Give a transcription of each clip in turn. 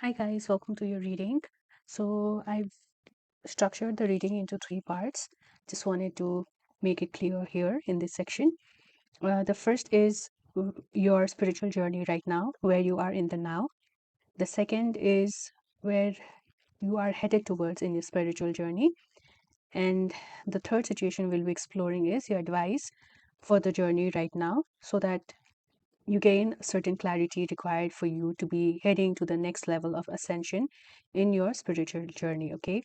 Hi guys, welcome to your reading. I've structured the reading into three parts. Just wanted to make it clear here in this section. The first is your spiritual journey right now, where you are in the now. The second is where you are headed towards in your spiritual journey. And the third situation we'll be exploring is your advice for the journey right now so that you gain certain clarity required for you to be heading to the next level of ascension in your spiritual journey. Okay.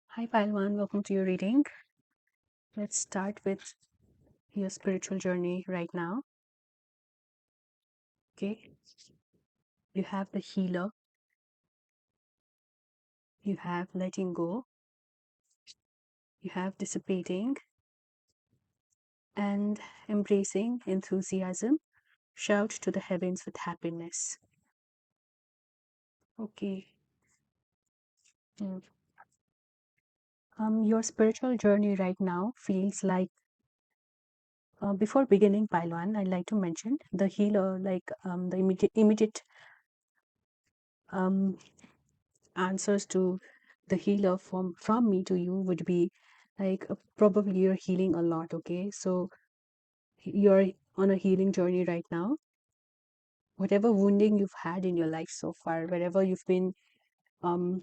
Hi, Palwan. Welcome to your reading. Let's start with your spiritual journey right now. Okay. You have the healer, you have letting go, you have dissipating, and embracing enthusiasm. Shout to the heavens with happiness. Okay. Mm. Your spiritual journey right now feels like before beginning Pylon, I'd like to mention the healer, like the immediate um, answers to the healer from me to you would be like probably you're healing a lot. Okay, so you're on a healing journey right now. Whatever wounding you've had in your life so far, wherever you've been um,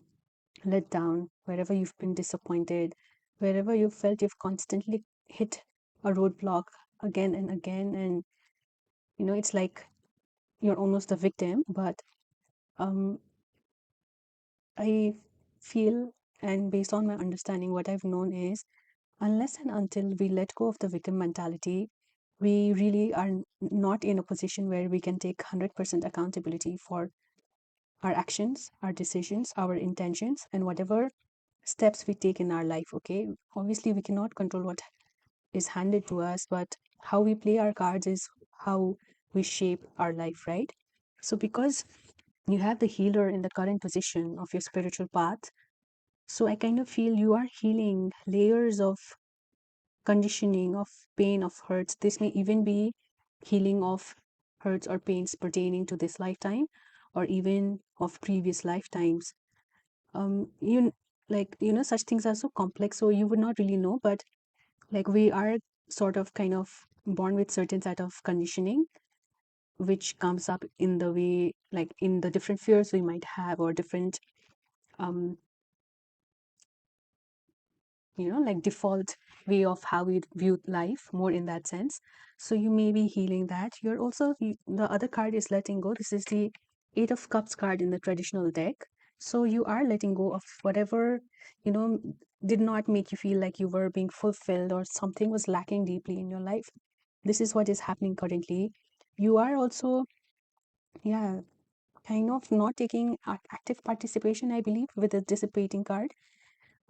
let down, wherever you've been disappointed, wherever you felt you've constantly hit a roadblock again and again, and it's like you're almost a victim, but um, I feel, and based on my understanding, what I've known is unless and until we let go of the victim mentality, we really are not in a position where we can take 100% accountability for our actions, our decisions, our intentions, and whatever steps we take in our life. Okay, obviously, we cannot control what is handed to us, but how we play our cards is how we shape our life, right? So, because you have the healer in the current position of your spiritual path, so I kind of feel you are healing layers of conditioning, of pain, of hurts. This may even be healing of hurts or pains pertaining to this lifetime or even of previous lifetimes. You like, such things are so complex, so you would not really know, but like we are sort of kind of born with certain set of conditioning which comes up in the way, like in the different fears we might have or different um like default way of how we view life, more in that sense. So you may be healing that. You're also the other card is letting go. This is the Eight of Cups card in the traditional deck. So you are letting go of whatever you know did not make you feel like you were being fulfilled or something was lacking deeply in your life. This is what is happening currently. You are also, yeah, kind of not taking active participation, I believe, with the dissipating card.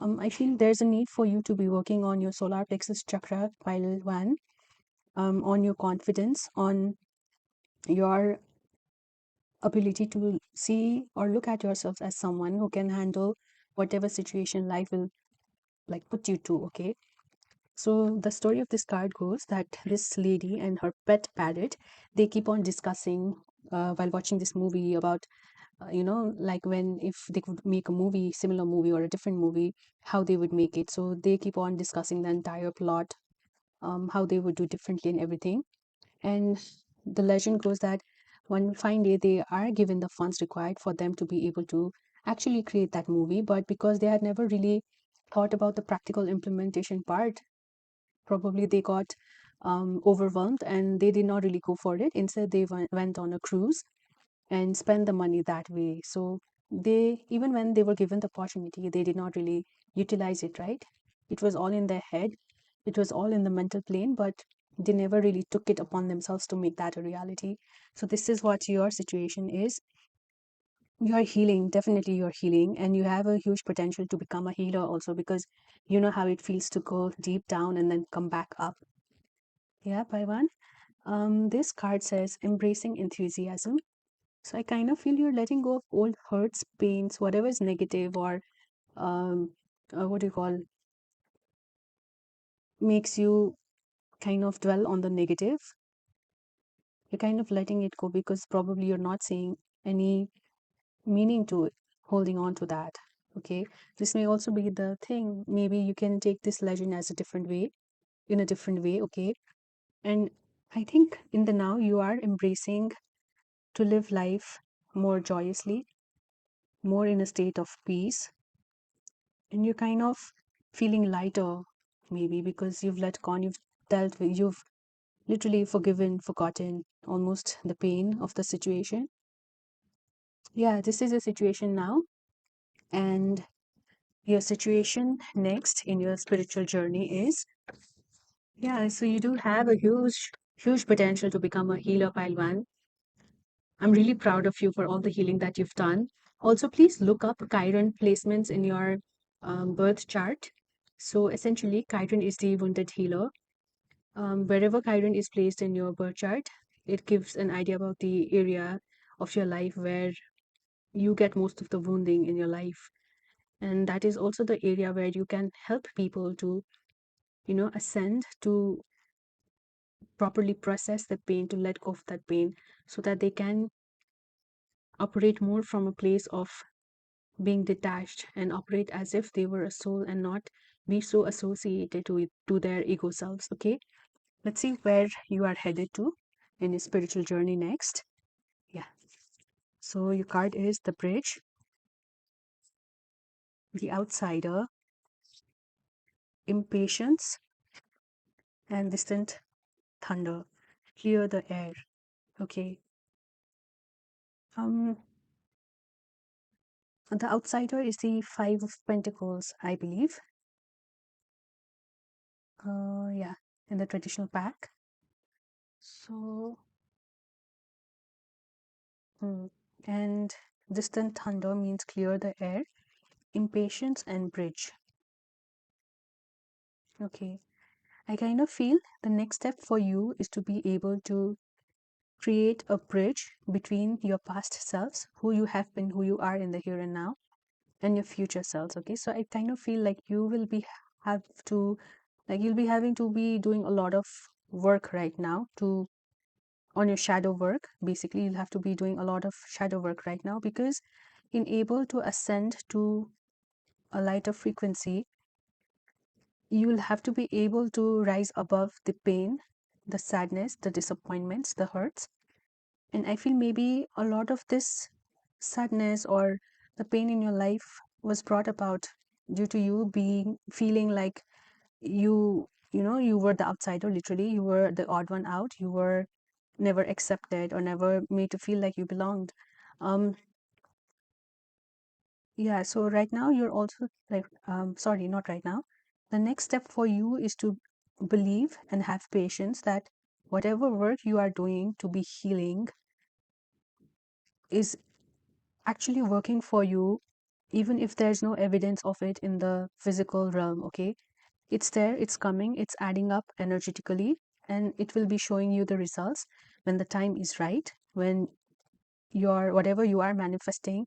I feel there's a need for you to be working on your solar plexus chakra, pile one, on your confidence, on your ability to see or look at yourself as someone who can handle whatever situation life will like put you to. Okay. So the story of this card goes that this lady and her pet parrot, they keep on discussing while watching this movie about like when if they could make a movie, similar movie or a different movie, how they would make it. So they keep on discussing the entire plot, how they would do differently and everything. And the legend goes that one fine day they are given the funds required for them to be able to actually create that movie, but because they had never really thought about the practical implementation part, probably they got overwhelmed and they did not really go for it. Instead, they went on a cruise and spend the money that way. So they, even when they were given the opportunity, they did not really utilize it, right? It was all in their head, it was all in the mental plane, but they never really took it upon themselves to make that a reality. So this is what your situation is. You are healing, definitely you're healing, and you have a huge potential to become a healer also, because you know how it feels to go deep down and then come back up. Yeah, Paivan. This card says embracing enthusiasm. So I kind of feel you're letting go of old hurts, pains, whatever is negative or um, what do you call, makes you kind of dwell on the negative. You're kind of letting it go because probably you're not seeing any meaning to it, holding on to that. Okay, this may also be the thing. Maybe you can take this legend as a different way, in a different way. Okay, and I think in the now you are embracing to live life more joyously, more in a state of peace, and you're kind of feeling lighter, maybe because you've let go, you've dealt with, you've literally forgiven, forgotten almost the pain of the situation. Yeah, this is a situation now, and your situation next in your spiritual journey is, yeah, so you do have a huge potential to become a healer, Pile. I'm really proud of you for all the healing that you've done. Also, please look up Chiron placements in your birth chart. So essentially, Chiron is the wounded healer. Wherever Chiron is placed in your birth chart, it gives an idea about the area of your life where you get most of the wounding in your life. And that is also the area where you can help people to, ascend, to properly process the pain, to let go of that pain, so that they can operate more from a place of being detached and operate as if they were a soul and not be so associated to it, to their ego selves. Okay, let's see where you are headed to in your spiritual journey next. Yeah, so your card is the bridge, the outsider, impatience, and distant thunder. Clear the air. Okay, um the outsider is the five of pentacles, I believe. Yeah, in the traditional pack. So hmm, and distant thunder means clear the air, impatience, and bridge. Okay, I kind of feel the next step for you is to be able to create a bridge between your past selves, who you have been, who you are in the here and now, and your future selves. Okay, so I kind of feel like you will be have to, like you'll be having to be doing a lot of work right now to on your shadow work. Basically, you'll have to be doing a lot of shadow work right now, because in able to ascend to a lighter frequency, you'll have to be able to rise above the pain, the sadness, the disappointments, the hurts. And I feel maybe a lot of this sadness or the pain in your life was brought about due to you being feeling like you were the outsider. Literally, you were the odd one out. You were never accepted or never made to feel like you belonged. um yeah, so right now you're also like, sorry, not right now. The next step for you is to believe and have patience that whatever work you are doing to be healing is actually working for you, even if there's no evidence of it in the physical realm. Okay, it's there, it's coming, it's adding up energetically, and it will be showing you the results when the time is right, when your whatever you are manifesting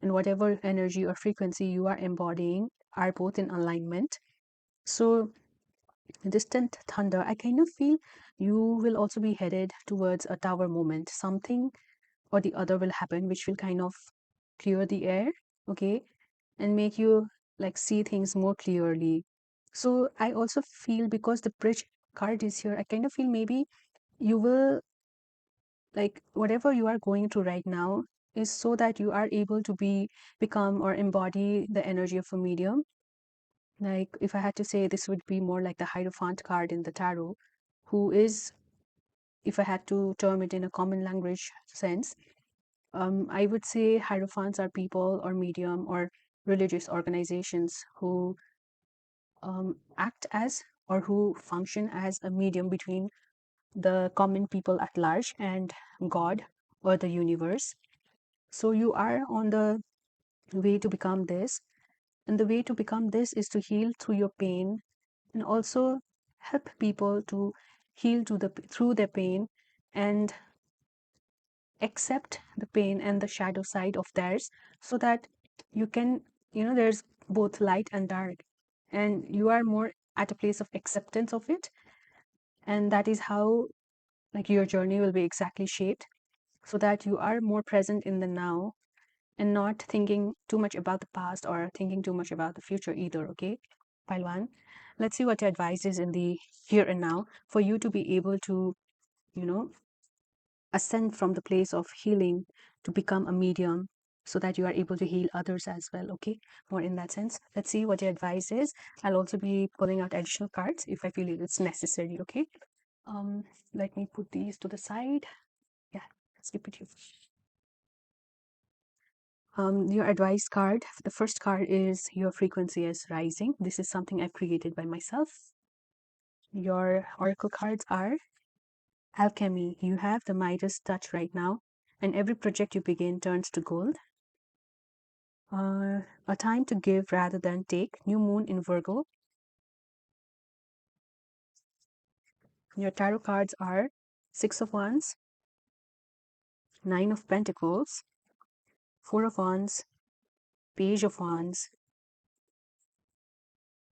and whatever energy or frequency you are embodying are both in alignment. So distant thunder, I kind of feel you will also be headed towards a tower moment. Something or the other will happen which will kind of clear the air. Okay, and make you like see things more clearly. So I also feel, because the bridge card is here, I kind of feel maybe you will, like whatever you are going through right now is so that you are able to become or embody the energy of a medium. Like if I had to say, this would be more like the Hierophant card in the tarot, who is, if I had to term it in a common language sense, I would say Hierophants are people or medium or religious organizations who act as or who function as a medium between the common people at large and God or the universe. So you are on the way to become this. And the way to become this is to heal through your pain, and also help people to heal through their pain, and accept the pain and the shadow side of theirs, so that you can, there's both light and dark, and you are more at a place of acceptance of it. And that is how, like, your journey will be exactly shaped. so that you are more present in the now and not thinking too much about the past or thinking too much about the future either. Okay, pile one. Let's see what your advice is in the here and now for you to be able to, you know, ascend from the place of healing to become a medium so that you are able to heal others as well. Okay, more in that sense. Let's see what your advice is. I'll also be pulling out additional cards if I feel it's necessary. Okay, um let me put these to the side. Yeah, let's keep it here. Your advice card, the first card is your frequency is rising. This is something I've created by myself. Your oracle cards are alchemy. You have the Midas touch right now, and every project you begin turns to gold. A time to give rather than take. New moon in Virgo. Your tarot cards are Six of Wands, Nine of Pentacles, Four of Wands, Page of Wands,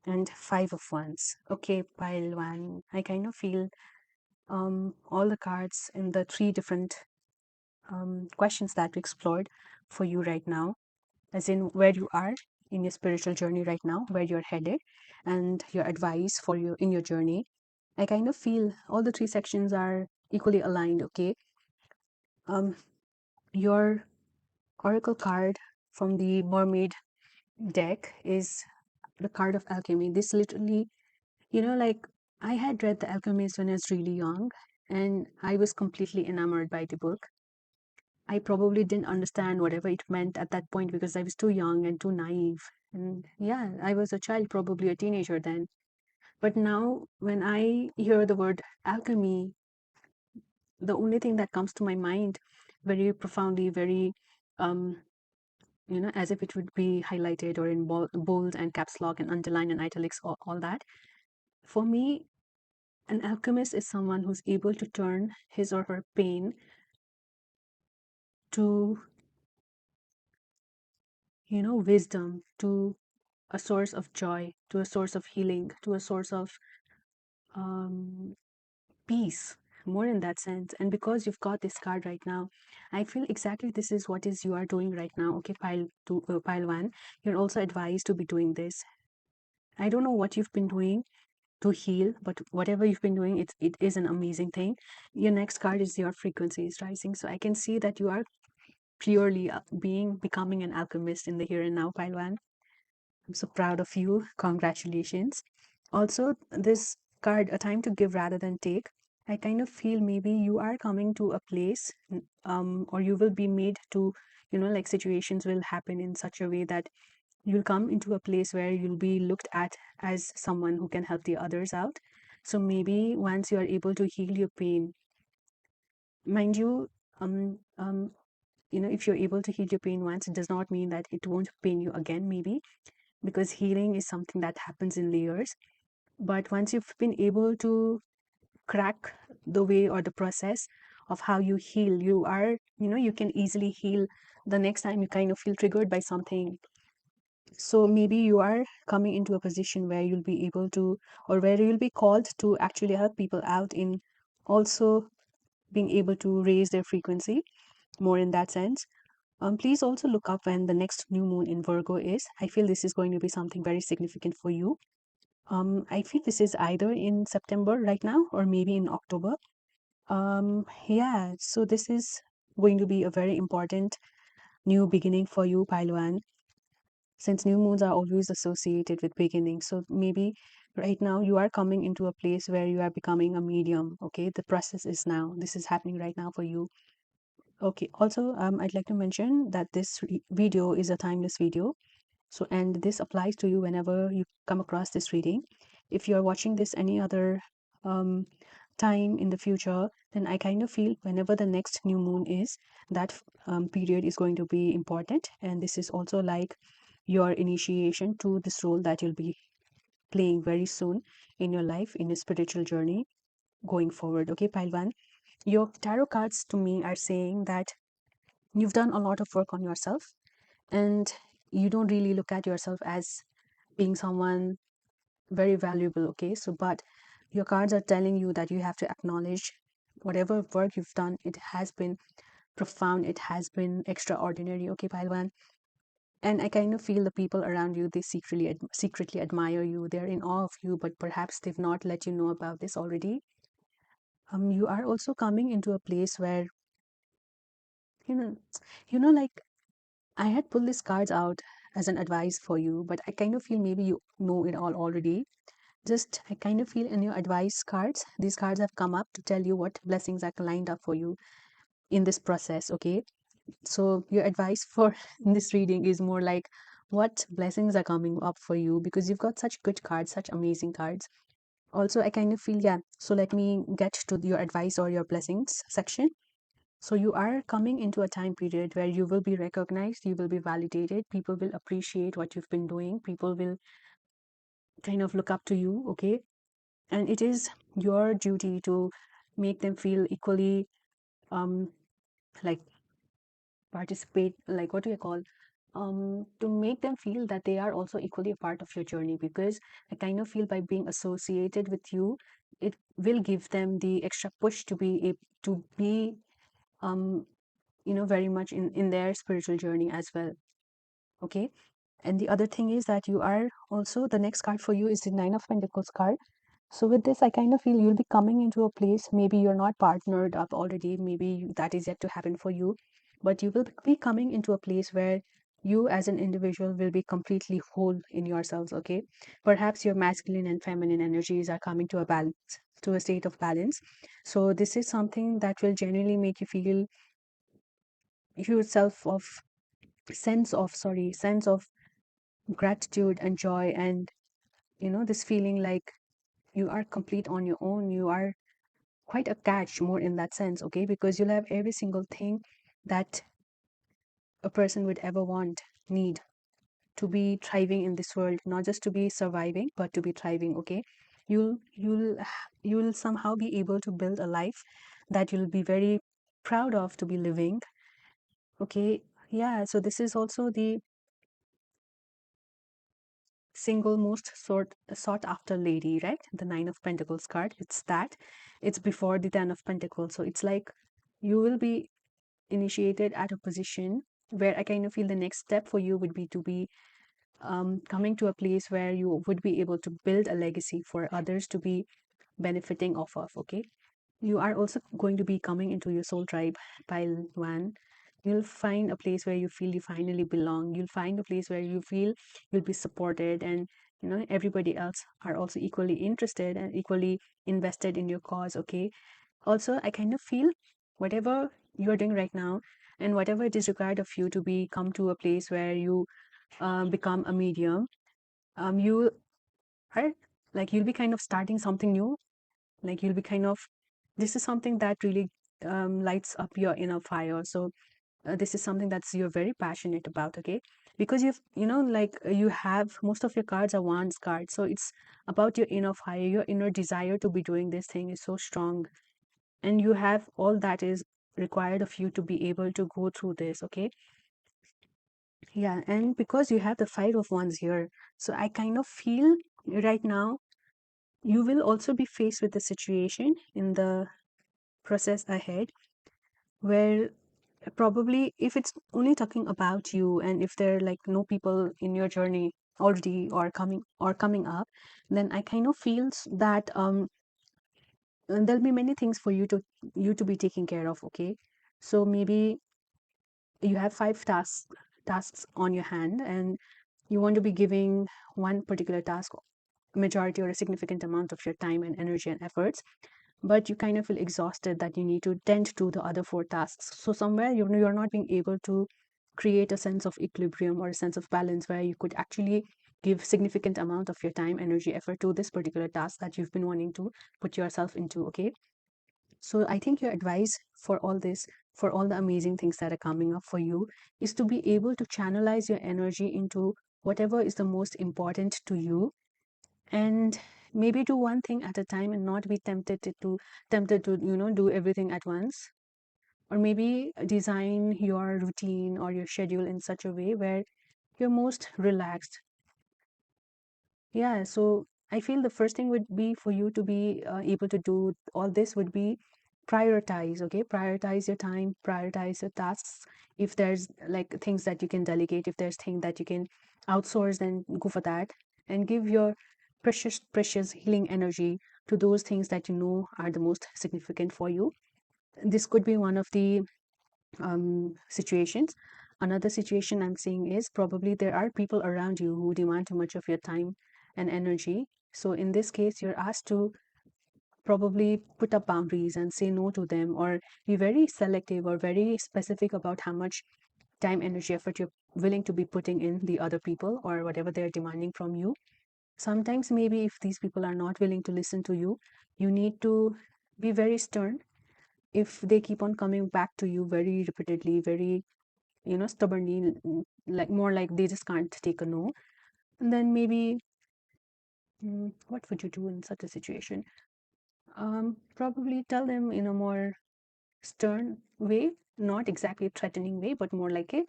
and Five of Wands. Okay, pile one. I kind of feel all the cards in the three different questions that we explored for you right now, as in where you are in your spiritual journey right now, where you're headed, and your advice for you in your journey. I kind of feel all the three sections are equally aligned. Okay, um, your oracle card from the mermaid deck is the card of alchemy. This literally, like I had read The Alchemist when I was really young, and I was completely enamored by the book. I probably didn't understand whatever it meant at that point because I was too young and too naive. And yeah, I was a child, probably a teenager then. But now, when I hear the word alchemy, the only thing that comes to my mind very profoundly, very, um, as if it would be highlighted or in bold and caps lock and underline and italics, all that. For me, an alchemist is someone who's able to turn his or her pain to, wisdom, to a source of joy, to a source of healing, to a source of um, peace, more in that sense. And because you've got this card right now, I feel exactly this is what is you are doing right now. Okay, pile one. You're also advised to be doing this. I don't know what you've been doing to heal, but whatever you've been doing, it is an amazing thing. Your next card is your frequency is rising, so I can see that you are clearly becoming an alchemist in the here and now, pile one. I'm so proud of you. Congratulations. Also, this card, a time to give rather than take. I kind of feel maybe you are coming to a place, or you will be made to, like situations will happen in such a way that you'll come into a place where you'll be looked at as someone who can help the others out. So maybe once you are able to heal your pain, mind you, if you're able to heal your pain once, it does not mean that it won't pain you again, maybe because healing is something that happens in layers. But once you've been able to crack the way or the process of how you heal, you can easily heal the next time you kind of feel triggered by something. So maybe you are coming into a position where you'll be able to, or where you'll be called to actually help people out in also being able to raise their frequency more in that sense. Please also look up when the next new moon in Virgo is. I feel this is going to be something very significant for you. I feel this is either in September right now or maybe in October. Yeah, so this is going to be a very important new beginning for you, Pailuan, since new moons are always associated with beginning. So maybe right now you are coming into a place where you are becoming a medium. Okay, the process is now. This is happening right now for you. Okay, also, I'd like to mention that this video is a timeless video. So, and this applies to you whenever you come across this reading. If you're watching this any other um, time in the future, then I kind of feel whenever the next new moon is, that period is going to be important. And this is also like your initiation to this role that you'll be playing very soon in your life, in your spiritual journey going forward. Okay, Pailwan, your tarot cards to me are saying that you've done a lot of work on yourself and you don't really look at yourself as being someone very valuable. Okay, so but your cards are telling you that you have to acknowledge whatever work you've done, it has been profound, it has been extraordinary, okay, Palwan. And I kind of feel the people around you, they secretly admire you. They're in awe of you, but perhaps they've not let you know about this already. You are also coming into a place where, you know, like I had pulled these cards out as an advice for you, but I kind of feel maybe you know it all already. Just, I kind of feel in your advice cards, these cards have come up to tell you what blessings are lined up for you in this process, okay? So, your advice for this reading is more like what blessings are coming up for you, because you've got such good cards, such amazing cards. Also, I kind of feel, yeah, so let me get to your advice or your blessings section. So, you are coming into a time period where you will be recognized, you will be validated, people will appreciate what you've been doing, people will kind of look up to you, okay? And it is your duty to make them feel equally, um, like participate, like what do you call, to make them feel that they are also equally a part of your journey, because I kind of feel by being associated with you, it will give them the extra push to be to be um very much in their spiritual journey as well, okay. And the other thing is that you are also, the next card for you is the Nine of Pentacles card. So with this, I kind of feel you'll be coming into a place, maybe you're not partnered up already, maybe that is yet to happen for you, but you will be coming into a place where you as an individual will be completely whole in yourselves, okay? Perhaps your masculine and feminine energies are coming to a balance, to a state of balance. So this is something that will genuinely make you feel yourself of sense of gratitude and joy, and this feeling like you are complete on your own, you are quite attached more in that sense, okay? Because you'll have every single thing that a person would ever want, need to be thriving in this world, not just to be surviving, but to be thriving, okay? You'll somehow be able to build a life that you'll be very proud of to be living, okay? Yeah, so this is also the single most sought after lady, right? The Nine of Pentacles card, it's that. It's before the Ten of Pentacles, so it's like you will be initiated at a position where I kind of feel the next step for you would be to be coming to a place where you would be able to build a legacy for others to be benefiting off of, okay? You are also going to be coming into your soul tribe, pile one. You'll find a place where you feel you finally belong. You'll find a place where you feel you'll be supported, and everybody else are also equally interested and equally invested in your cause, okay? Also, I kind of feel whatever you're doing right now and whatever it is required of you to be come to a place where you become a medium, you are like you'll be kind of starting something new. Like you'll be kind of, this is something that really lights up your inner fire. So this is something that's you're very passionate about, okay? Because you have most of your cards are wands cards, so it's about your inner fire, your inner desire to be doing this thing is so strong, and you have all that is required of you to be able to go through this, okay? Yeah, and because you have the Five of Wands here, so I kind of feel right now you will also be faced with the situation in the process ahead where probably if it's only talking about you, and if there are like no people in your journey already or coming up, then I kind of feels that there'll be many things for you to be taking care of, okay? So maybe you have five tasks on your hand, and you want to be giving one particular task majority or a significant amount of your time and energy and efforts, but you kind of feel exhausted that you need to tend to the other four tasks. So somewhere you're not being able to create a sense of equilibrium or a sense of balance where you could actually give significant amount of your time, energy, effort to this particular task that you've been wanting to put yourself into, okay? So I think your advice for all this, for all the amazing things that are coming up for you, is to be able to channelize your energy into whatever is the most important to you, and maybe do one thing at a time and not be tempted to do everything at once, or maybe design your routine or your schedule in such a way where you're most relaxed. Yeah, so I feel the first thing would be for you to be able to do all this would be prioritize. Okay, prioritize your time, prioritize your tasks. If there's like things that you can delegate, if there's things that you can outsource, then go for that, and give your precious healing energy to those things that you know are the most significant for you. This could be one of the situations. Another situation I'm seeing is probably there are people around you who demand too much of your time and energy. So in this case, you're asked to probably put up boundaries and say no to them, or be very selective or very specific about how much time, energy, effort you're willing to be putting in the other people or whatever they're demanding from you. Sometimes, maybe if these people are not willing to listen to you, you need to be very stern. If they keep on coming back to you very repeatedly, very, stubbornly, like more like they just can't take a no, and then maybe, what would you do in such a situation? Probably tell them in a more stern way, not exactly threatening way, but more like it,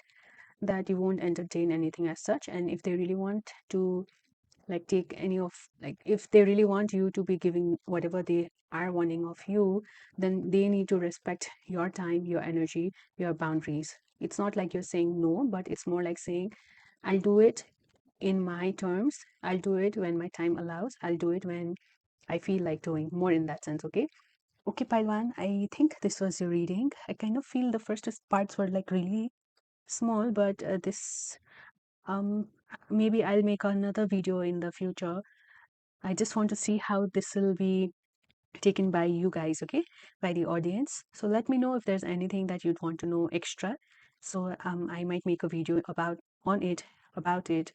that you won't entertain anything as such. And if they really want to like take any of, like if they really want you to be giving whatever they are wanting of you, then they need to respect your time, your energy, your boundaries. It's not like you're saying no, but it's more like saying, I'll do it in my terms, I'll do it when my time allows, I'll do it when I feel like doing, more in that sense. Okay. Okay, Paiwan, I think this was your reading. I kind of feel the first parts were like really small, but this um maybe I'll make another video in the future. I just want to see how this will be taken by you guys, okay, by the audience. So let me know if there's anything that you'd want to know extra. So I might make a video about it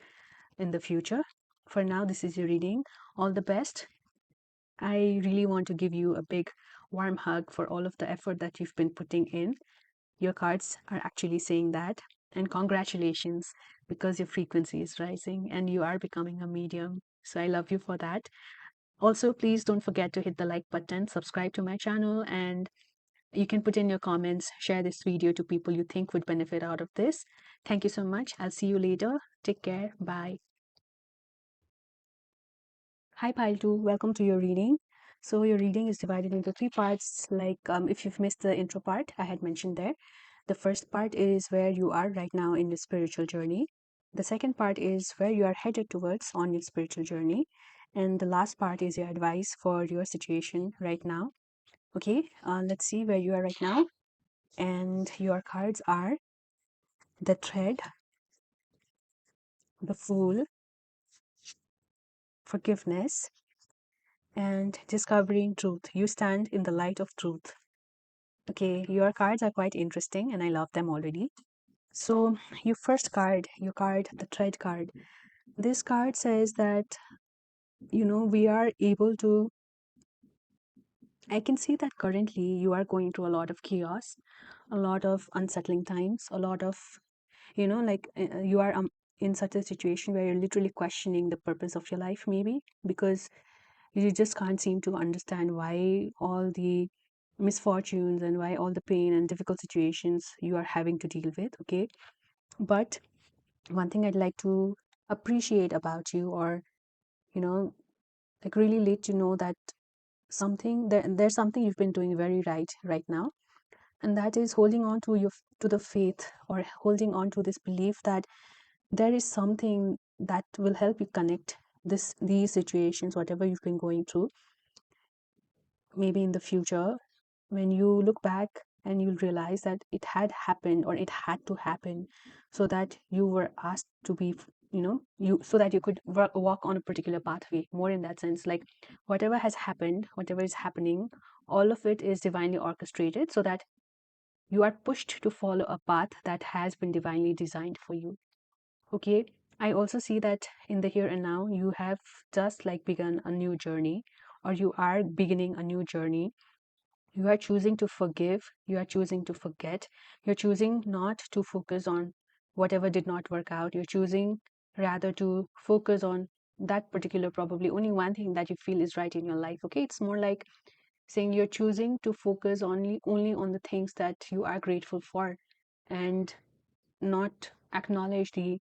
in the future. For now, this is your reading. All the best. I really want to give you a big warm hug for all of the effort that you've been putting in. Your cards are actually saying that. And congratulations, because your frequency is rising and you are becoming a medium. So I love you for that. Also, please don't forget to hit the like button, subscribe to my channel, and you can put in your comments, share this video to people you think would benefit out of this. Thank you so much. I'll see you later. Take care. Bye. Hi, Pile 2. Welcome to your reading. So, your reading is divided into three parts. Like, if you've missed the intro part, I had mentioned there. The first part is where you are right now in your spiritual journey. The second part is where you are headed towards on your spiritual journey. And the last part is your advice for your situation right now. Okay, let's see where you are right now. And your cards are the Thread, the Fool, Forgiveness, and Discovering Truth. You stand in the light of truth. Okay, your cards are quite interesting and I love them already. So, your first card, your card, the Thread card. This card says that, we are able to. I can see that currently you are going through a lot of chaos, a lot of unsettling times, a lot of, you are in such a situation where you're literally questioning the purpose of your life, maybe because you just can't seem to understand why all the misfortunes and why all the pain and difficult situations you are having to deal with. Okay, but one thing I'd like to appreciate about you, or you know like really let you know that there's something you've been doing very right now, and that is holding on to to the faith, or holding on to this belief that there is something that will help you connect these situations, whatever you've been going through, maybe in the future, when you look back and you'll realize that it had happened, or it had to happen, so that you were asked to be, you so that you could walk on a particular pathway, more in that sense. Like, whatever has happened, whatever is happening, all of it is divinely orchestrated, so that you are pushed to follow a path that has been divinely designed for you. Okay, I also see that in the here and now, you have just like begun a new journey, or you are beginning a new journey. You are choosing to forgive, you are choosing to forget, you're choosing not to focus on whatever did not work out. You're choosing rather to focus on that particular, probably only one thing that you feel is right in your life. Okay, it's more like saying you're choosing to focus only on the things that you are grateful for, and not acknowledge the,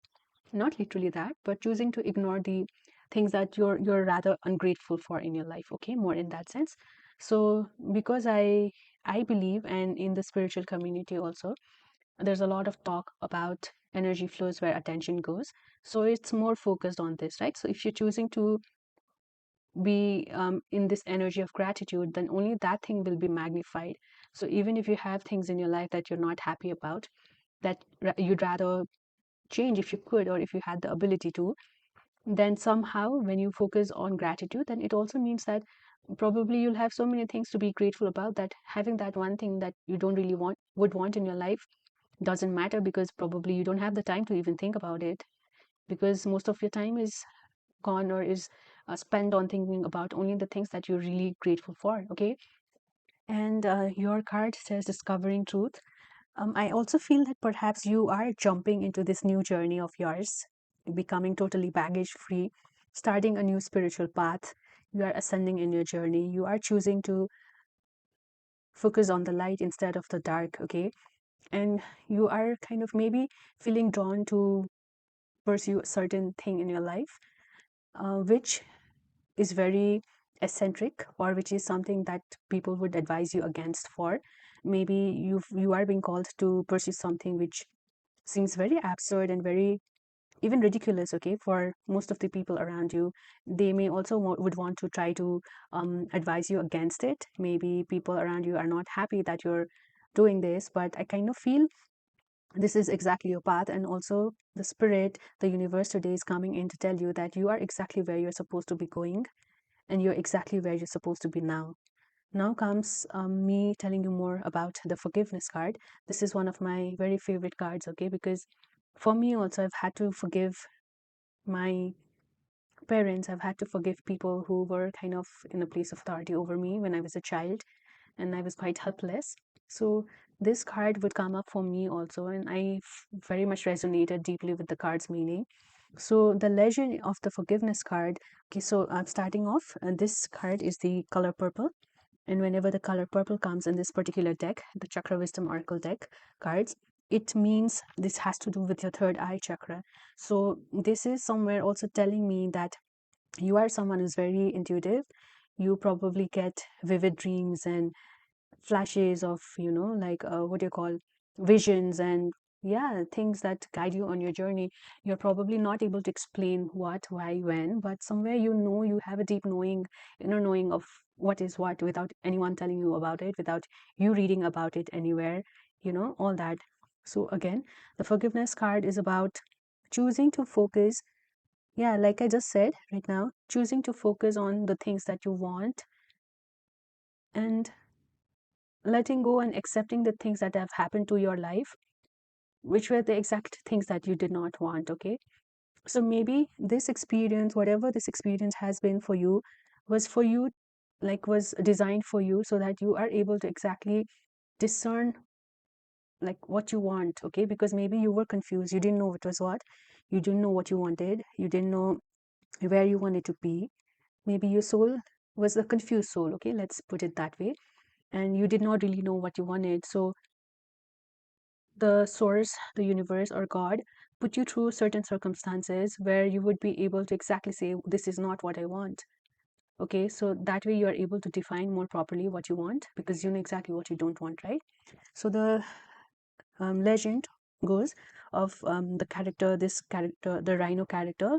not literally that, but choosing to ignore the things that you're rather ungrateful for in your life. Okay, more in that sense. So because I believe, and in the spiritual community also, there's a lot of talk about energy flows where attention goes. So it's more focused on this, right? So if you're choosing to be in this energy of gratitude, then only that thing will be magnified. So even if you have things in your life that you're not happy about, that you'd rather change if you could, or if you had the ability to, then somehow when you focus on gratitude, then it also means that probably you'll have so many things to be grateful about, that having that one thing that you don't really want in your life doesn't matter, because probably you don't have the time to even think about it, because most of your time is gone, or is spent on thinking about only the things that you're really grateful for. Okay. And your card says discovering truth. I also feel that perhaps you are jumping into this new journey of yours, becoming totally baggage free, starting a new spiritual path. You are ascending in your journey. You are choosing to focus on the light instead of the dark. Okay. And you are kind of maybe feeling drawn to pursue a certain thing in your life, which is very eccentric, or which is something that people would advise you against for. Maybe you are being called to pursue something which seems very absurd and very even ridiculous, okay, for most of the people around you. They may also would want to try to advise you against it. Maybe people around you are not happy that you're doing this, but I kind of feel this is exactly your path. And also the spirit, the universe today is coming in to tell you that you are exactly where you're supposed to be going, and you're exactly where you're supposed to be now. Now comes me telling you more about the forgiveness card. This is one of my very favorite cards, okay, because for me also, I've had to forgive my parents. I've had to forgive people who were kind of in a place of authority over me when I was a child, and I was quite helpless. So this card would come up for me also, and very much resonated deeply with the card's meaning. So the legend of the forgiveness card. Okay, so I'm starting off. This card is the color purple, and whenever the color purple comes in this particular deck, the Chakra Wisdom Oracle deck cards, it means this has to do with your third eye chakra. So this is somewhere also telling me that you are someone who's very intuitive. You probably get vivid dreams and flashes of, like what do you call, visions, and yeah, things that guide you on your journey. You're probably not able to explain what, why, when, but somewhere you have a deep knowing, inner knowing of what is what, without anyone telling you about it, without you reading about it anywhere, all that. So again, the forgiveness card is about choosing to focus, yeah, like I just said right now, choosing to focus on the things that you want, and letting go and accepting the things that have happened to your life, which were the exact things that you did not want. Okay. So maybe this experience, whatever this experience has been for you, was for you, like was designed for you, so that you are able to exactly discern like what you want. Okay. Because maybe you were confused. You didn't know what was what. You didn't know what you wanted. You didn't know where you wanted to be. Maybe your soul was a confused soul. Okay. Let's put it that way. And you did not really know what you wanted. So the source, the universe, or God put you through certain circumstances where you would be able to exactly say, this is not what I want. Okay, so that way you are able to define more properly what you want, because you know exactly what you don't want, right? So the legend goes of this character, the rhino character.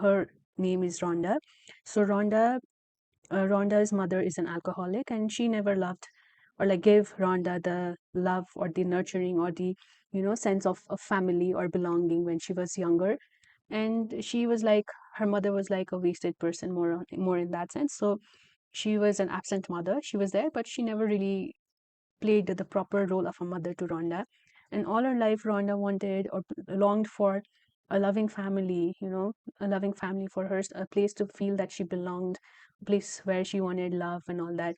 Her name is Rhonda. So Rhonda's mother is an alcoholic, and she never loved or like gave Rhonda the love or the nurturing or the sense of family or belonging when she was younger. And she was like, her mother was like a wasted person, more in that sense. So she was an absent mother. She was there, but she never really played the proper role of a mother to Rhonda. And all her life, Rhonda wanted or longed for a loving family, a loving family for her, a place to feel that she belonged, a place where she wanted love and all that.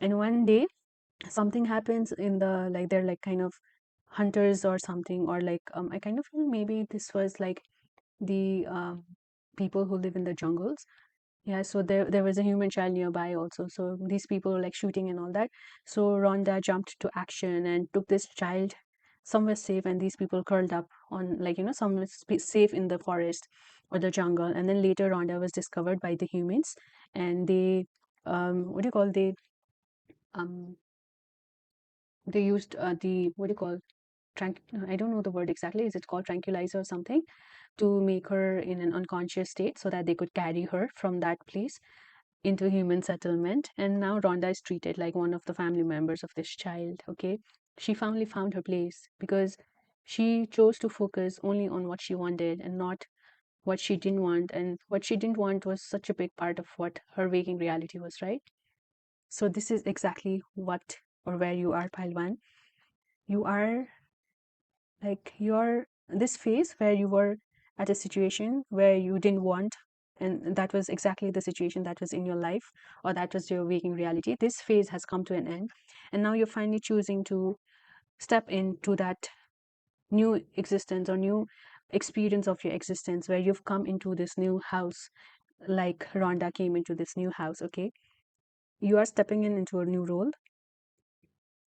And one day, something happens in the, like, they're like kind of hunters or something, or like, I kind of feel maybe this was like the people who live in the jungles. Yeah, so there was a human child nearby also. So these people were like shooting and all that. So Rhonda jumped to action and took this child somewhere safe, and these people curled up on, like, somewhere safe in the forest or the jungle. And then later Rhonda was discovered by the humans, and they what do you call, they um they used the what do you call I don't know the word exactly. Is it called tranquilizer or something? To make her in an unconscious state so that they could carry her from that place into human settlement. And now Rhonda is treated like one of the family members of this child. Okay. She finally found her place because she chose to focus only on what she wanted and not what she didn't want. And what she didn't want was such a big part of what her waking reality was, right? So, this is exactly what or where you are, Palwan. You are like you're this phase where you were at a situation where you didn't want, and that was exactly the situation that was in your life, or that was your waking reality. This phase has come to an end, and now you're finally choosing to step into that new existence or new experience of your existence where you've come into this new house, like Rhonda came into this new house. Okay, you are stepping in into a new role.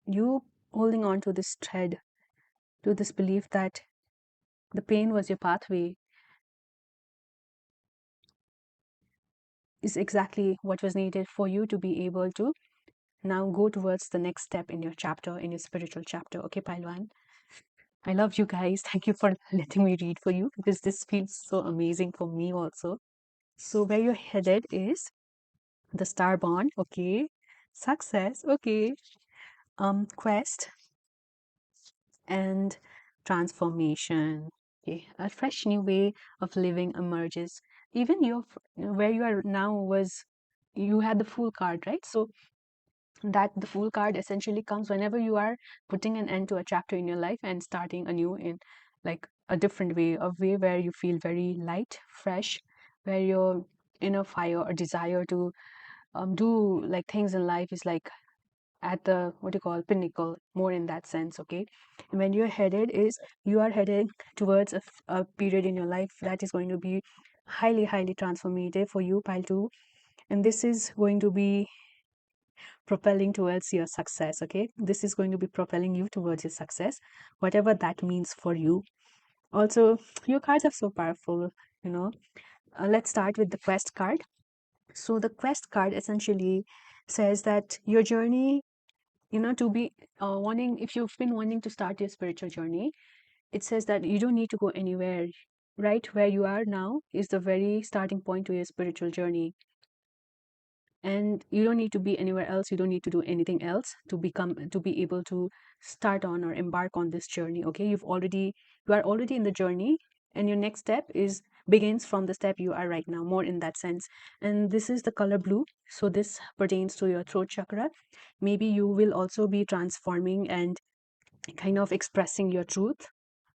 You holding on to this thread, to this belief that the pain was your pathway, is exactly what was needed for you to be able to now go towards the next step in your chapter, in your spiritual chapter. Okay, Pailwan. I love you guys. Thank you for letting me read for you because this feels so amazing for me also. So, where you're headed is the star bond. Okay. Success. Okay. Quest and transformation. Okay. A fresh new way of living emerges. Even your where you are now was you had the full card, right? So that the full card essentially comes whenever you are putting an end to a chapter in your life and starting anew in like a different way, a way where you feel very light, fresh, where your inner fire or desire to do like things in life is like at the what you call pinnacle, more in that sense. Okay, and when you're headed is you are headed towards a period in your life that is going to be highly transformative for you, pile 2, and this is going to be propelling towards your success. Okay, this is going to be propelling you towards your success, whatever that means for you. Also, your cards are so powerful, you know. Let's start with the quest card. So the quest card essentially says that your journey, to be wanting, if you've been wanting to start your spiritual journey, it says that you don't need to go anywhere. Right where you are now is the very starting point to your spiritual journey, and you don't need to be anywhere else. You don't need to do anything else to be able to start on or embark on this journey. Okay, you are already in the journey, and your next step is begins from the step you are right now, more in that sense. And this is the color blue, so this pertains to your throat chakra. Maybe you will also be transforming and kind of expressing your truth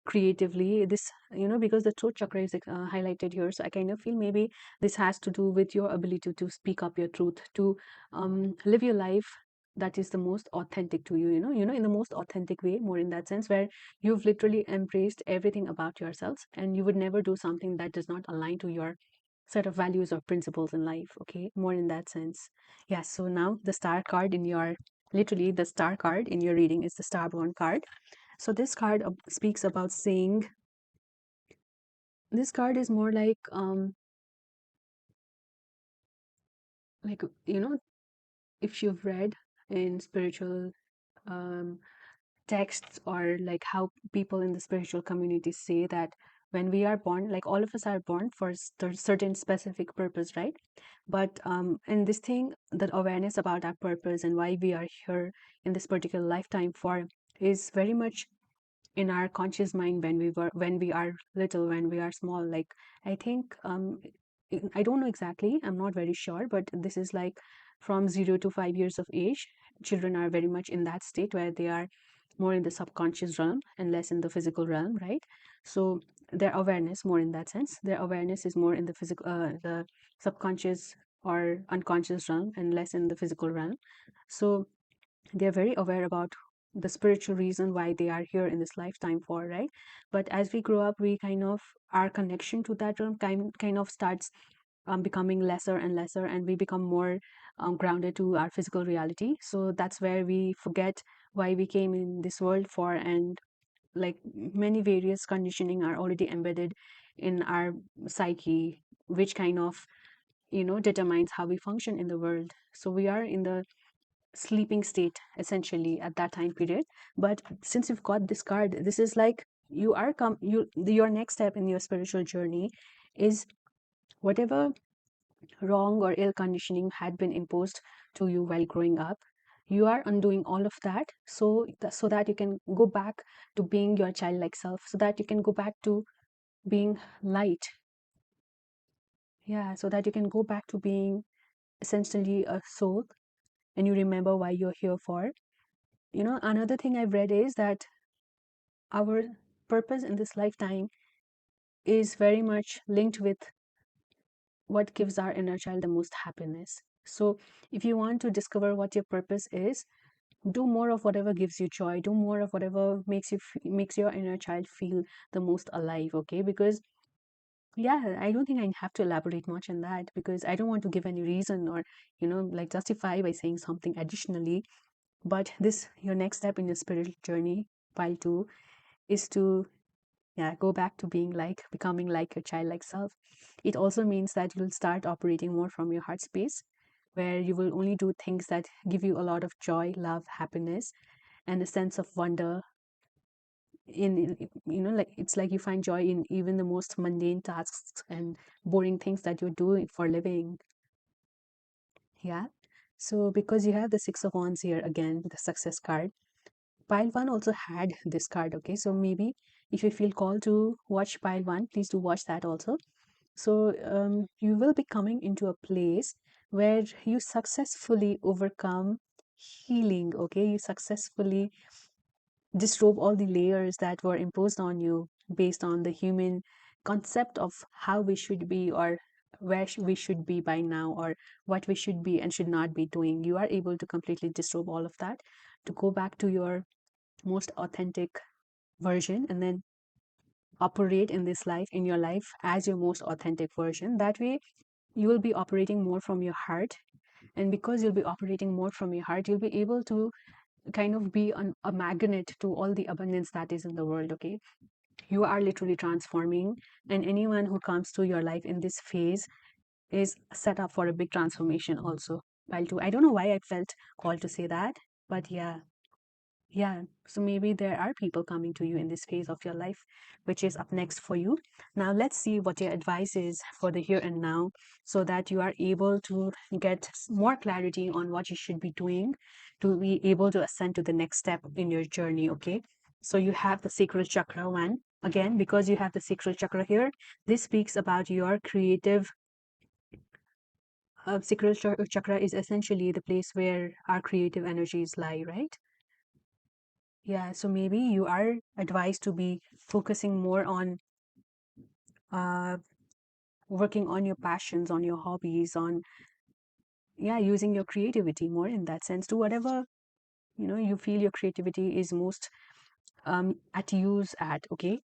creatively, this, because the throat chakra is highlighted here, so I kind of feel maybe this has to do with your ability to speak up your truth, to live your life that is the most authentic to you, in the most authentic way, more in that sense, where you've literally embraced everything about yourselves and you would never do something that does not align to your set of values or principles in life. Okay, more in that sense. Yeah, so now the star card in your literally the star card in your reading is the starborn card. So this card speaks about saying, this card is more like if you've read in spiritual um texts, or like how people in the spiritual community say that when we are born, like all of us are born for certain specific purpose, right? But and this thing, that awareness about our purpose and why we are here in this particular lifetime for, is very much in our conscious mind when we are little, when we are small. Like I think I don't know exactly, I'm not very sure, but this is like from 0 to 5 years of age, children are very much in that state where they are more in the subconscious realm and less in the physical realm, right? So their awareness, more in that sense, their awareness is more in the physical the subconscious or unconscious realm and less in the physical realm. So they're very aware about the spiritual reason why they are here in this lifetime for, right? But as we grow up, we kind of, our connection to that realm kind of starts becoming lesser and lesser, and we become more grounded to our physical reality. So that's where we forget why we came in this world for, and like many various conditioning are already embedded in our psyche, which kind of determines how we function in the world. So we are in the sleeping state essentially at that time period. But since you've got this card, this is like you are your next step in your spiritual journey is whatever wrong or ill conditioning had been imposed to you while growing up, you are undoing all of that, so that you can go back to being your childlike self, so that you can go back to being light. Yeah, so that you can go back to being essentially a soul, and you remember why you're here for. Another thing I've read is that our purpose in this lifetime is very much linked with what gives our inner child the most happiness. So, if you want to discover what your purpose is, do more of whatever gives you joy. Do more of whatever makes your inner child feel the most alive. Okay, because yeah, I don't think I have to elaborate much on that because I don't want to give any reason or like justify by saying something additionally. But this your next step in your spiritual journey, pile two, is to yeah go back to being like becoming like your childlike self. It also means that you'll start operating more from your heart space, where you will only do things that give you a lot of joy, love, happiness, and a sense of wonder like it's like you find joy in even the most mundane tasks and boring things that you're doing for a living. Yeah, so because you have the six of wands here again, the success card, pile one also had this card. Okay, so maybe if you feel called to watch pile one, please do watch that also. So you will be coming into a place where you successfully overcome healing. Okay, you successfully disrobe all the layers that were imposed on you based on the human concept of how we should be, or where we should be by now, or what we should be and should not be doing. You are able to completely disrobe all of that to go back to your most authentic version, and then operate in this life, in your life, as your most authentic version. That way you will be operating more from your heart, and because you'll be operating more from your heart, you'll be able to kind of be a magnet to all the abundance that is in the world. Okay, you are literally transforming, and anyone who comes to your life in this phase is set up for a big transformation also. While too, I don't know why I felt called to say that, but yeah. Yeah, so maybe there are people coming to you in this phase of your life, which is up next for you. Now, let's see what your advice is for the here and now so that you are able to get more clarity on what you should be doing to be able to ascend to the next step in your journey. Okay, so you have the sacral chakra one. Again, because you have the sacral chakra here, this speaks about your creative. Chakra is essentially the place where our creative energies lie, right? Yeah, so maybe you are advised to be focusing more on uh, working on your passions, on your hobbies, on yeah, using your creativity more in that sense. Do whatever you feel your creativity is most at use at. Okay.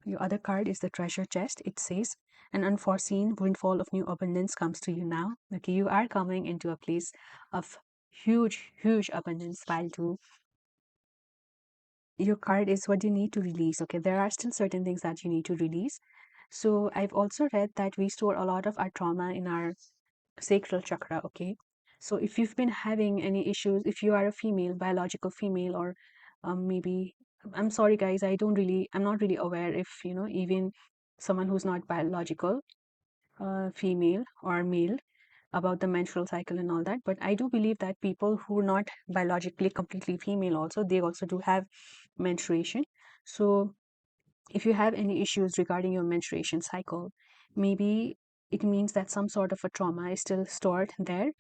Your other card is the treasure chest. It says an unforeseen windfall of new abundance comes to you now. Okay, you are coming into a place of huge, huge abundance. While to your card is what you need to release. Okay, there are still certain things that you need to release. So I've also read that we store a lot of our trauma in our sacral chakra. Okay, so if you've been having any issues, if you are a female, biological female, or maybe I'm sorry guys, I'm not really aware if even someone who's not biological, female or male, about the menstrual cycle and all that. But I do believe that people who are not biologically completely female also, they also do have menstruation. So if you have any issues regarding your menstruation cycle, maybe it means that some sort of a trauma is still stored there,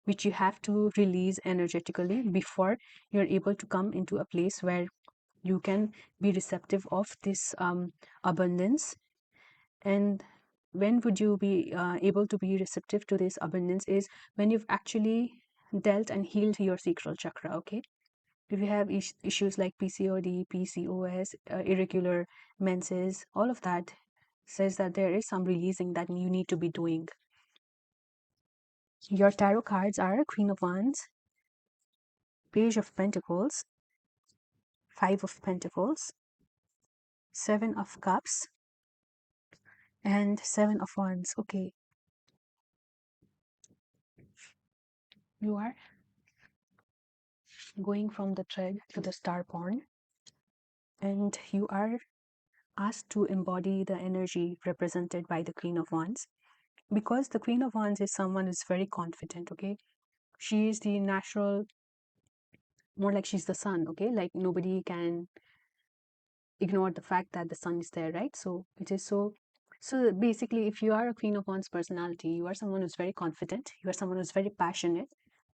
which you have to release energetically before you're able to come into a place where you can be receptive of this abundance. And when would you be able to be receptive to this abundance is when you've actually dealt and healed your sacral chakra. Okay, if you have issues like PCOD, PCOS, irregular menses, all of that says that there is some releasing that you need to be doing. Your tarot cards are Queen of Wands, Page of Pentacles, Five of Pentacles, Seven of Cups, and Seven of Wands. Okay, you are. going from the thread to the star pawn, and you are asked to embody the energy represented by the Queen of Wands, because the Queen of Wands is someone who's very confident, okay? She is the natural, more like she's the sun, okay? Like nobody can ignore the fact that the sun is there, right? So it is so basically, if you are a Queen of Wands personality, you are someone who's very confident, you are someone who's very passionate,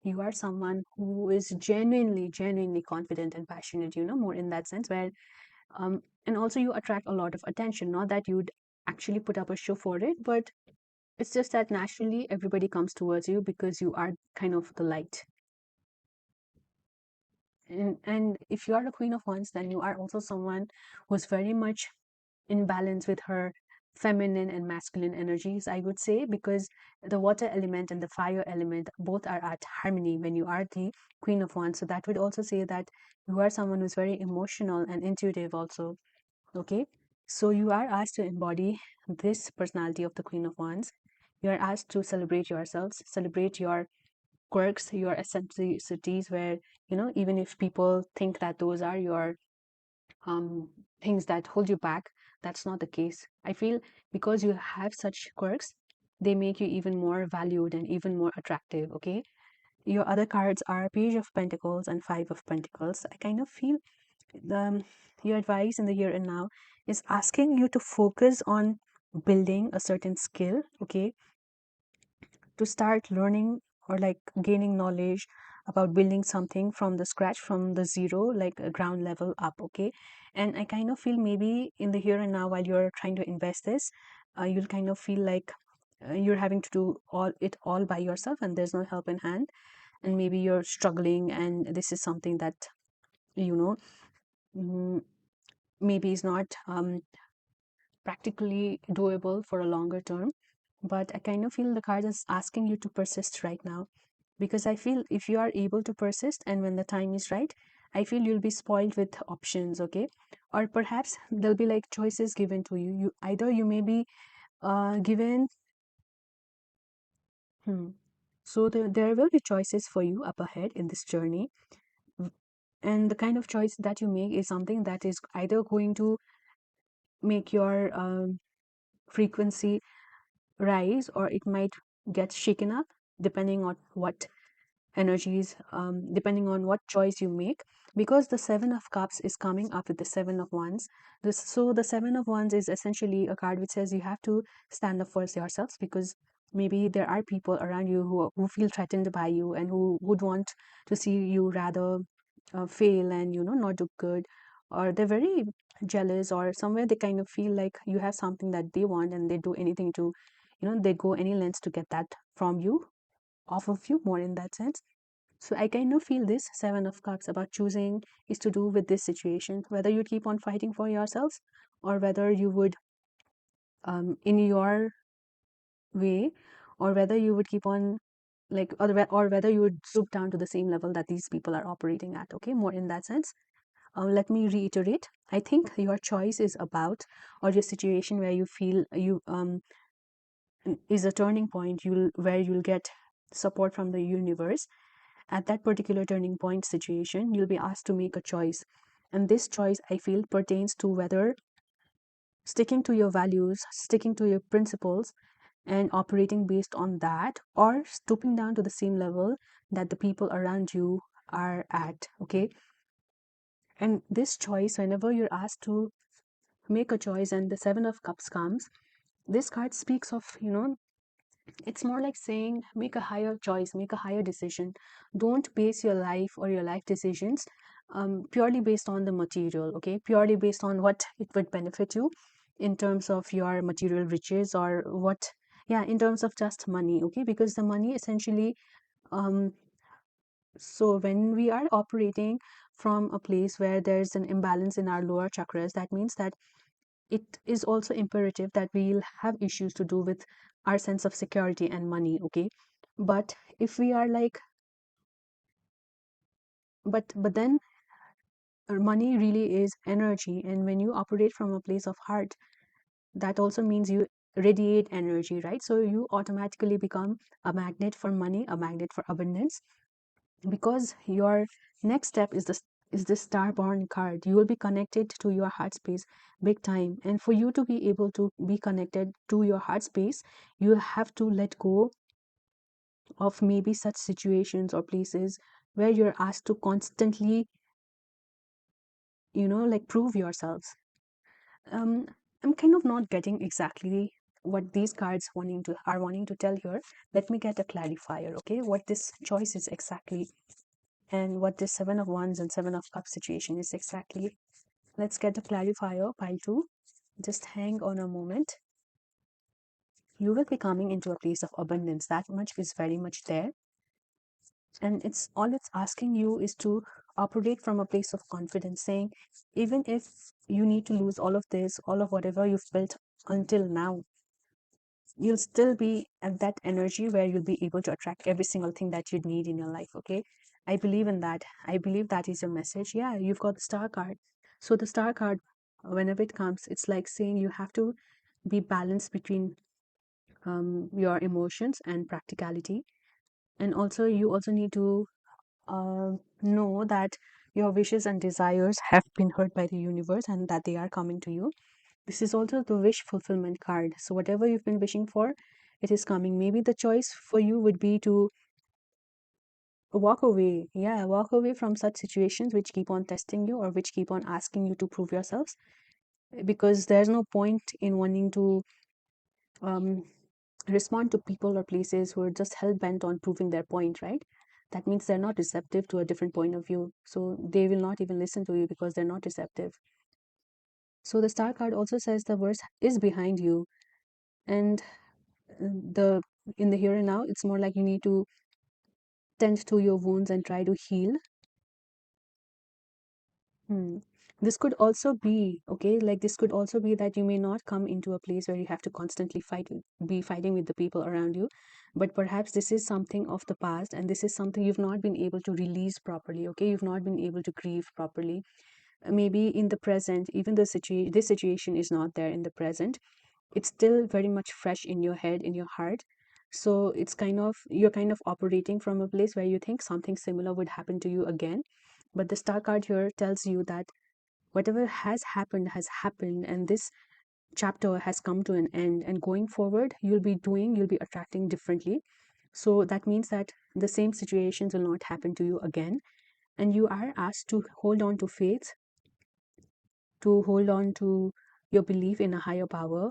you are someone who is genuinely confident and passionate, more in that sense, where and also you attract a lot of attention, not that you'd actually put up a show for it, but it's just that naturally everybody comes towards you because you are kind of the light. And if you are a Queen of Wands, then you are also someone who's very much in balance with her feminine and masculine energies, I would say, because the water element and the fire element both are at harmony when you are the Queen of Wands. So that would also say that you are someone who's very emotional and intuitive also. Okay, so you are asked to embody this personality of the Queen of Wands. You are asked to celebrate yourselves, celebrate your quirks, your eccentricities, where, even if people think that those are your um, things that hold you back, that's not the case. I feel because you have such quirks, they make you even more valued and even more attractive. Okay, your other cards are Page of Pentacles and Five of Pentacles. I kind of feel the your advice in the here and now is asking you to focus on building a certain skill, okay, to start learning or like gaining knowledge about building something from the scratch, from the zero, like a ground level up, okay. And I kind of feel maybe in the here and now, while you're trying to invest this, you'll kind of feel like you're having to do all by yourself and there's no help in hand, and maybe you're struggling, and this is something that you know mm, maybe is not practically doable for a longer term. But I kind of feel the card is asking you to persist right now, because I feel if you are able to persist and when the time is right, I feel you'll be spoiled with options, okay? Or perhaps there'll be like choices given to you. You either you may be given hmm. So there will be choices for you up ahead in this journey. And the kind of choice that you make is something that is either going to make your frequency rise, or it might get shaken up depending on what energies, depending on what choice you make, because the Seven of Cups is coming up with the Seven of Wands. So the Seven of Wands is essentially a card which says you have to stand up for yourselves, because maybe there are people around you who feel threatened by you and who would want to see you rather fail and not do good, or they're very jealous, or somewhere they kind of feel like you have something that they want and they do anything to, they go any lengths to get that from you, off of you, more in that sense. So I kind of feel this Seven of Cups about choosing is to do with this situation, whether you keep on fighting for yourselves, or whether you would, in your way, or whether you would keep on like, or whether you would stoop down to the same level that these people are operating at. Okay, more in that sense. Let me reiterate. I think your choice is about, or your situation where you feel you is a turning point. You'll get support from the universe. At that particular turning point situation, you'll be asked to make a choice. And this choice, I feel, pertains to whether sticking to your values, sticking to your principles, and operating based on that, or stooping down to the same level that the people around you are at. Okay. And this choice, whenever you're asked to make a choice and the Seven of Cups comes, this card speaks of, it's more like saying make a higher choice, make a higher decision. Don't base your life or your life decisions purely based on the material, okay? Purely based on what it would benefit you in terms of your material riches, or what, yeah, in terms of just money, okay? Because the money essentially, um, so when we are operating from a place where there's an imbalance in our lower chakras, that means that it is also imperative that we'll have issues to do with our sense of security and money, okay? But if we are like, but then money really is energy, and when you operate from a place of heart, that also means you radiate energy, right? So you automatically become a magnet for money, a magnet for abundance. because your next step is the starborn card. You will be connected to your heart space big time, and for you to be able to be connected to your heart space, you have to let go of maybe such situations or places where you're asked to constantly, like, prove yourselves. um I'm kind of not getting exactly what these cards wanting to tell here. Let me get a clarifier, okay, what this choice is exactly, and what this Seven of Wands and Seven of Cups situation is exactly. Let's get the clarifier, pile two. Just hang on a moment. You will be coming into a place of abundance. That much is very much there. And it's asking you is to operate from a place of confidence, saying, even if you need to lose all of this, all of whatever you've built until now, you'll still be at that energy where you'll be able to attract every single thing that you need in your life. Okay, I believe in that. I believe that is your message. Yeah, you've got the star card. So the star card, whenever it comes, it's like saying you have to be balanced between your emotions and practicality. And also you also need to know that your wishes and desires have been heard by the universe and that they are coming to you. This is also the wish fulfillment card. So whatever you've been wishing for, it is coming. Maybe the choice for you would be to walk away. Yeah, walk away from such situations which keep on testing you or which keep on asking you to prove yourselves, because there's no point in wanting to um, respond to people or places who are just hell bent on proving their point, right? That means they're not receptive to a different point of view. So they will not even listen to you because they're not receptive. So the star card also says the worst is behind you. And the in the here and now, it's more like you need to tend to your wounds and try to heal. Hmm. This could also be, okay, like this could also be that you may not come into a place where you have to constantly be fighting with the people around you, but perhaps this is something of the past and this is something you've not been able to release properly, okay? You've not been able to grieve properly. Maybe in the present, even this situation is not there in the present. It's still very much fresh in your head, in your heart. So it's kind of, you're kind of operating from a place where you think something similar would happen to you again. But the star card here tells you that whatever has happened, and this chapter has come to an end, and going forward you'll be attracting differently. So that means that the same situations will not happen to you again, and you are asked to hold on to faith, to hold on to your belief in a higher power,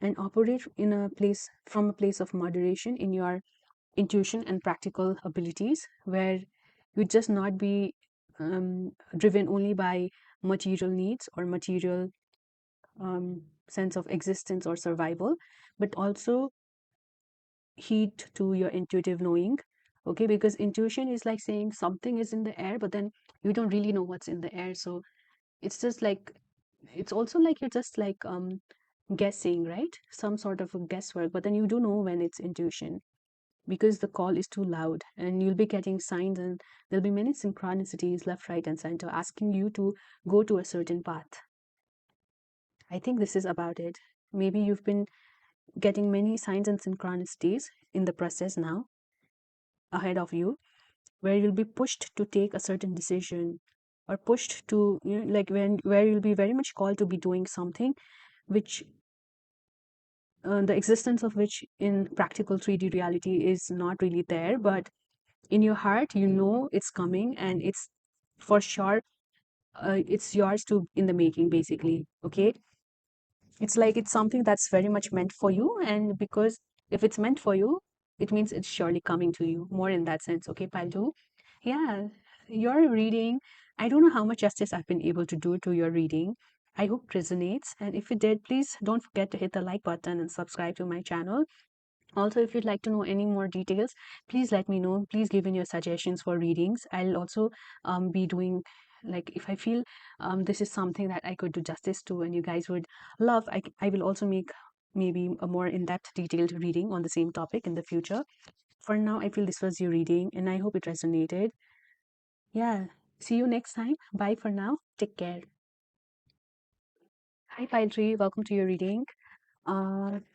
and operate in a place from a place of moderation in your intuition and practical abilities, where you just not be driven only by material needs or material sense of existence or survival, but also heed to your intuitive knowing. Okay, because intuition is like saying something is in the air, but then you don't really know what's in the air. So it's just like, it's also like you're just like guessing, right? Some sort of a guesswork, but then you do know when it's intuition, because the call is too loud, and you'll be getting signs, and there'll be many synchronicities left, right, and center asking you to go to a certain path. I think this is about it. Maybe you've been getting many signs and synchronicities in the process now ahead of you, where you'll be pushed to take a certain decision, or pushed to, like, when where you'll be very much called to be doing something which the existence of which in practical 3D reality is not really there, but in your heart you know it's coming, and it's for sure, it's yours to in the making, basically. Okay, it's like it's something that's very much meant for you, and because if it's meant for you, it means it's surely coming to you, more in that sense. Okay, pile two. Yeah, your reading, I don't know how much justice I've been able to do to your reading. I hope it resonates, and if it did, please don't forget to hit the like button and subscribe to my channel. Also, if you'd like to know any more details, please let me know. Please give in your suggestions for readings. I'll also be doing, like, if I feel this is something that I could do justice to and you guys would love, I will also make maybe a more in-depth detailed reading on the same topic in the future. For now, I feel this was your reading and I hope it resonated. Yeah, see you next time. Bye for now. Take care. Hi, Pile Tree. Welcome to your reading.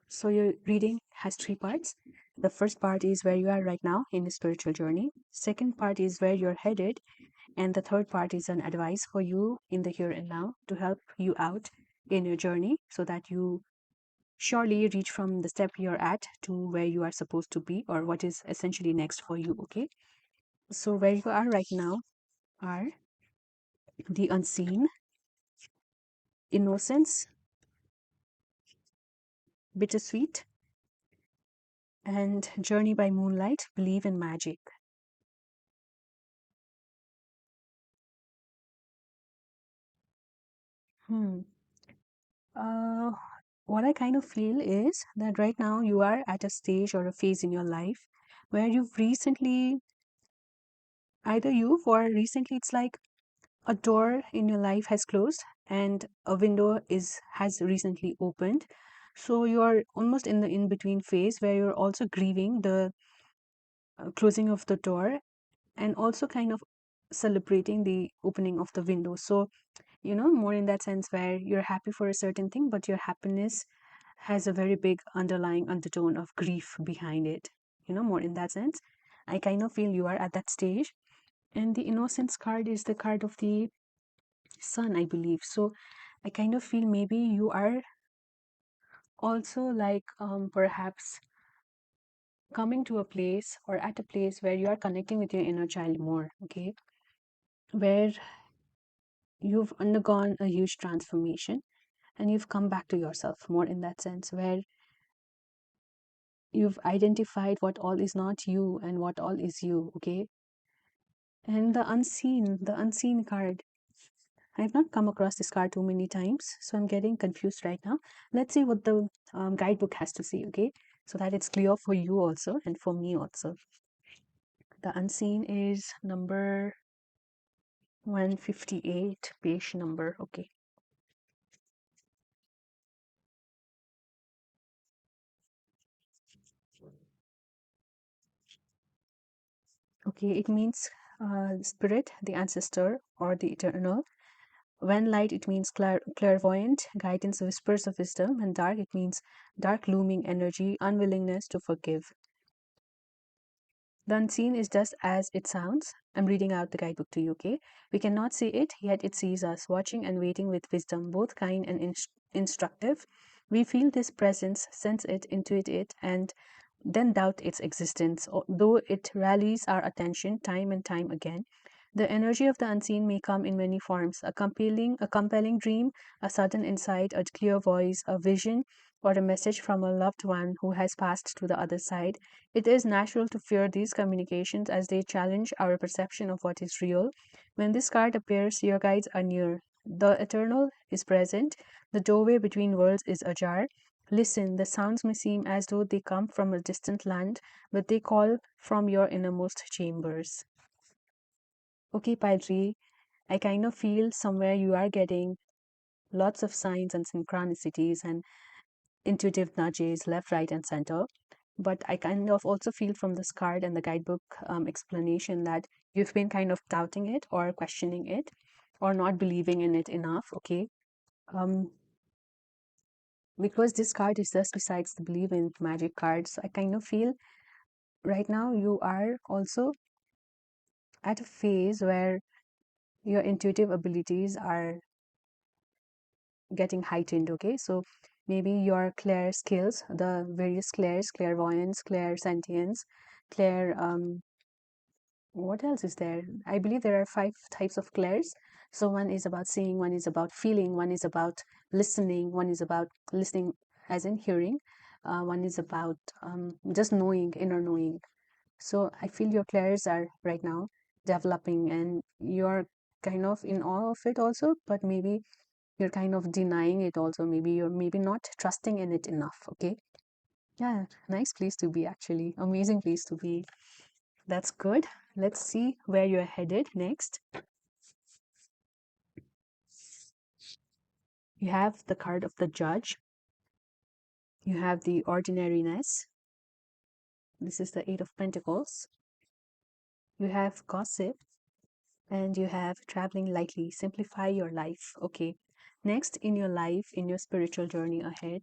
So your reading has three parts. The first part is where you are right now in the spiritual journey. Second part is where you're headed. And the third part is an advice for you in the here and now to help you out in your journey so that you surely reach from the step you're at to where you are supposed to be or what is essentially next for you. Okay. So, where you are right now are the unseen, innocence, bittersweet, and journey by moonlight, believe in magic. Hmm. Uh, what I kind of feel is that right now you are at a stage or a phase in your life where you've recently, either you've or recently, it's like a door in your life has closed and a window is has recently opened. So you're almost in the in between phase where you're also grieving the closing of the door and also kind of celebrating the opening of the window. So, more in that sense where you're happy for a certain thing, but your happiness has a very big underlying undertone of grief behind it. More in that sense. I kind of feel you are at that stage. And the innocence card is the card of the sun, I believe. So I kind of feel maybe you are also like perhaps coming to a place or at a place where you are connecting with your inner child more, okay? Where you've undergone a huge transformation and you've come back to yourself more in that sense, where you've identified what all is not you and what all is you, okay? And the unseen card. I've not come across this card too many times, so I'm getting confused right now. Let's see what the guidebook has to say, okay? So that it's clear for you also and for me also. The unseen is number 158, page number, okay. Okay, it means spirit, the ancestor, or the eternal. When light, it means clairvoyant, guidance, whispers of wisdom, and dark, it means dark looming energy, unwillingness to forgive. The unseen is just as it sounds. I'm reading out the guidebook to you, okay? We cannot see it, yet it sees us, watching and waiting with wisdom, both kind and instructive. We feel this presence, sense it, intuit it, and then doubt its existence, though it rallies our attention time and time again. The energy of the unseen may come in many forms: a compelling dream, a sudden insight, a clear voice, a vision, or a message from a loved one who has passed to the other side. It is natural to fear these communications as they challenge our perception of what is real. When this card appears, your guides are near. The eternal is present. The doorway between worlds is ajar. Listen, the sounds may seem as though they come from a distant land, but they call from your innermost chambers. Okay, Padri, I kind of feel somewhere you are getting lots of signs and synchronicities and intuitive nudges left, right, and center. But I kind of also feel from this card and the guidebook explanation that you've been kind of doubting it or questioning it or not believing in it enough. Okay. Um, because this card is just besides the believe in magic cards, I kind of feel right now you are also at a phase where your intuitive abilities are getting heightened. Okay, so maybe your clair skills, the various clairs, clairvoyance, clairsentience, clair what else is there? I believe there are 5 types of clairs. So one is about seeing, one is about feeling, one is about listening, one is about listening as in hearing, one is about just knowing, inner knowing. So I feel your clairs are right now developing and you're kind of in awe of it also, but maybe you're kind of denying it also. Maybe you're maybe not trusting in it enough. Okay. Yeah, nice place to be, actually. Amazing place to be. That's good. Let's see where you're headed next. You have the card of the judge. You have the ordinariness. This is the Eight of Pentacles. You have gossip and you have traveling lightly. Simplify your life. Okay. Next in your life, in your spiritual journey ahead,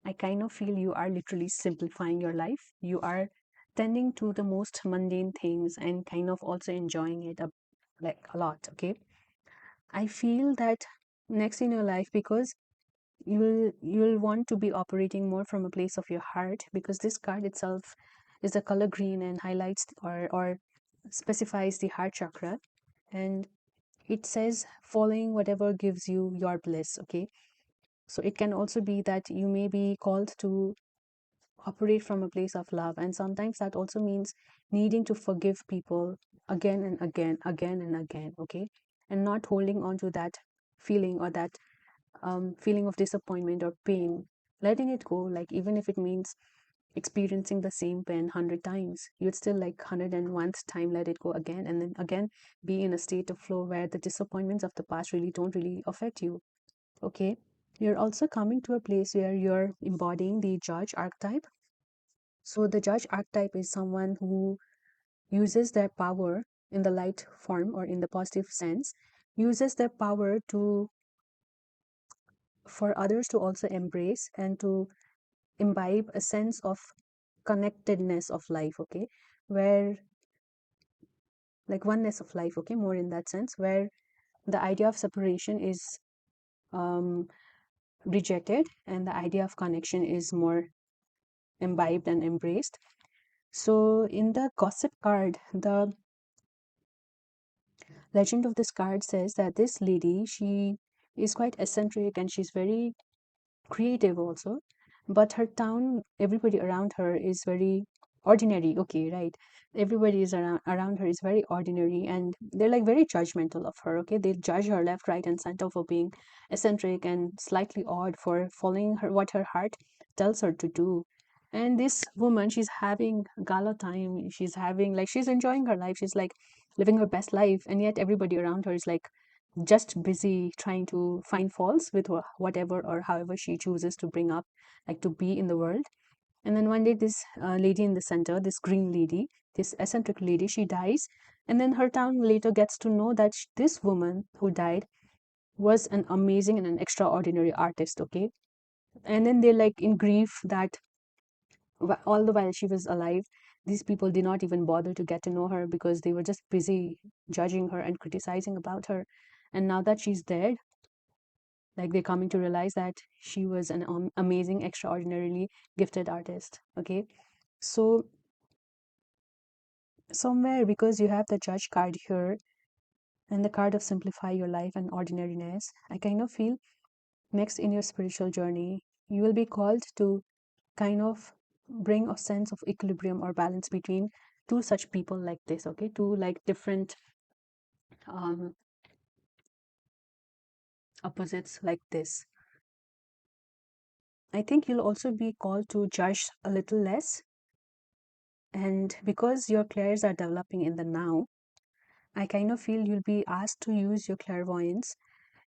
I kind of feel you are literally simplifying your life. You are tending to the most mundane things and kind of also enjoying it like a lot. Okay. I feel that next in your life, because you'll want to be operating more from a place of your heart, because this card itself is the color green and highlights or specifies the heart chakra, and it says following whatever gives you your bliss. Okay, so it can also be that you may be called to operate from a place of love, and sometimes that also means needing to forgive people again and again and again. Okay, and not holding on to that feeling or that feeling of disappointment or pain, letting it go. Like, even if it means experiencing the same pain 100 times, you'd still like 101th time let it go again, and then again be in a state of flow where the disappointments of the past really don't really affect you. Okay, you're also coming to a place where you're embodying the judge archetype. So the judge archetype is someone who uses their power in the light form or in the positive sense, uses their power to for others to also embrace and to imbibe a sense of connectedness of life. Okay, where like oneness of life. Okay, more in that sense, where the idea of separation is um, rejected and the idea of connection is more imbibed and embraced. So in the gossip card, the legend of this card says that this lady, she is quite eccentric and she's very creative also, but her town, everybody around her is very ordinary. Okay, right, everybody is around her is very ordinary, and they're like very judgmental of her. Okay, they judge her left, right, and center for being eccentric and slightly odd, for following her what her heart tells her to do. And this woman, she's having gala time, she's having like she's enjoying her life, she's like living her best life, and yet everybody around her is like just busy trying to find faults with whatever or however she chooses to bring up, like to be in the world. And then one day, this lady in the center, this green lady, this eccentric lady, she dies. And then her town later gets to know that this woman who died was an amazing and an extraordinary artist. Okay. And then they're like in grief that all the while she was alive, these people did not even bother to get to know her because they were just busy judging her and criticizing about her. And now that she's dead, like they're coming to realize that she was an amazing, extraordinarily gifted artist. Okay, so somewhere, because you have the judge card here and the card of simplify your life and ordinariness, I kind of feel next in your spiritual journey you will be called to kind of bring a sense of equilibrium or balance between two such people like this. Okay, two like different um opposites like this. I think you'll also be called to judge a little less, and because your clairs are developing in the now, I kind of feel you'll be asked to use your clairvoyance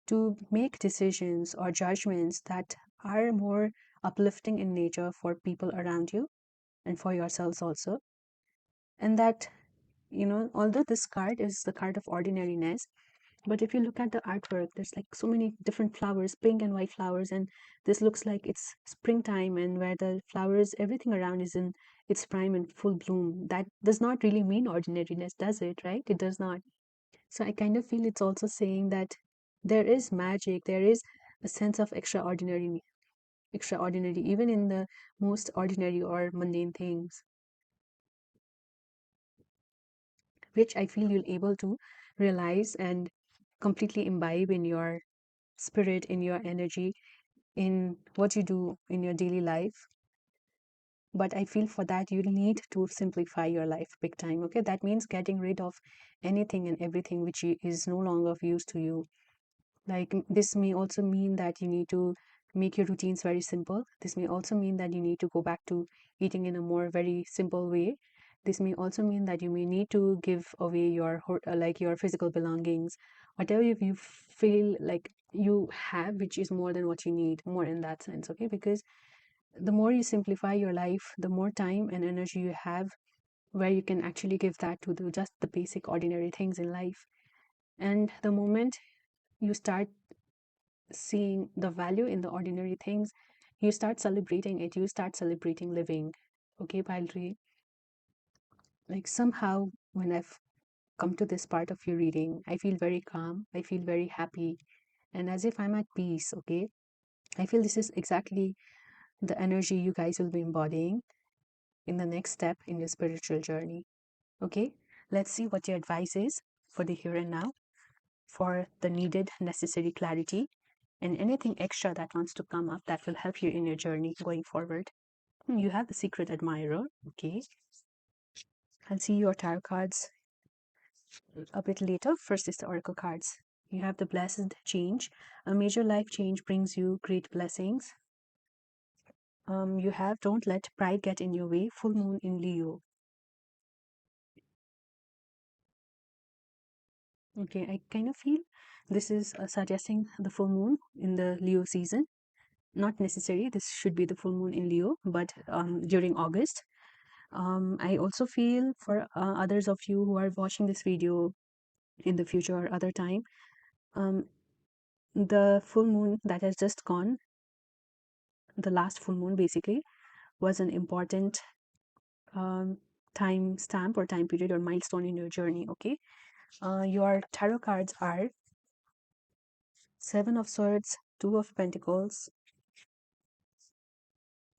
to make decisions or judgments that are more uplifting in nature for people around you and for yourselves also. And that, although this card is the card of ordinariness, but if you look at the artwork, there's like so many different flowers, pink and white flowers, and this looks like it's springtime, and where the flowers, everything around is in its prime and full bloom. That does not really mean ordinariness, does it? Right? It does not. So I kind of feel it's also saying that there is magic, there is a sense of extraordinary, even in the most ordinary or mundane things, which I feel you'll able to realize and completely imbibe in your spirit, in your energy, in what you do in your daily life. But I feel for that you need to simplify your life big time. Okay, that means getting rid of anything and everything which is no longer of use to you. Like, this may also mean that you need to make your routines very simple. This may also mean that you need to go back to eating in a more very simple way. This may also mean that you may need to give away your like your physical belongings, whatever you feel like you have, which is more than what you need, more in that sense. Okay, because the more you simplify your life, the more time and energy you have, where you can actually give that to just the basic ordinary things in life. And the moment you start seeing the value in the ordinary things, you start celebrating it, you start celebrating living. Okay, Baldry, like somehow when I've come to this part of your reading, I feel very calm, I feel very happy, and as if I'm at peace. Okay, I feel this is exactly the energy you guys will be embodying in the next step in your spiritual journey. Okay, let's see what your advice is for the here and now, for the needed necessary clarity, and anything extra that wants to come up that will help you in your journey going forward. You have the secret admirer. Okay, I'll see your tarot cards a bit later. First is the oracle cards. You have the blessed change. A major life change brings you great blessings. You have don't let pride get in your way. Full moon in Leo. Okay, I kind of feel this is suggesting the full moon in the Leo season. Not necessary, this should be the full moon in Leo, but during August. I also feel for others of you who are watching this video in the future or other time, um, the full moon that has just gone, the last full moon basically, was an important um, time stamp or time period or milestone in your journey. Okay, your tarot cards are Seven of Swords, Two of Pentacles,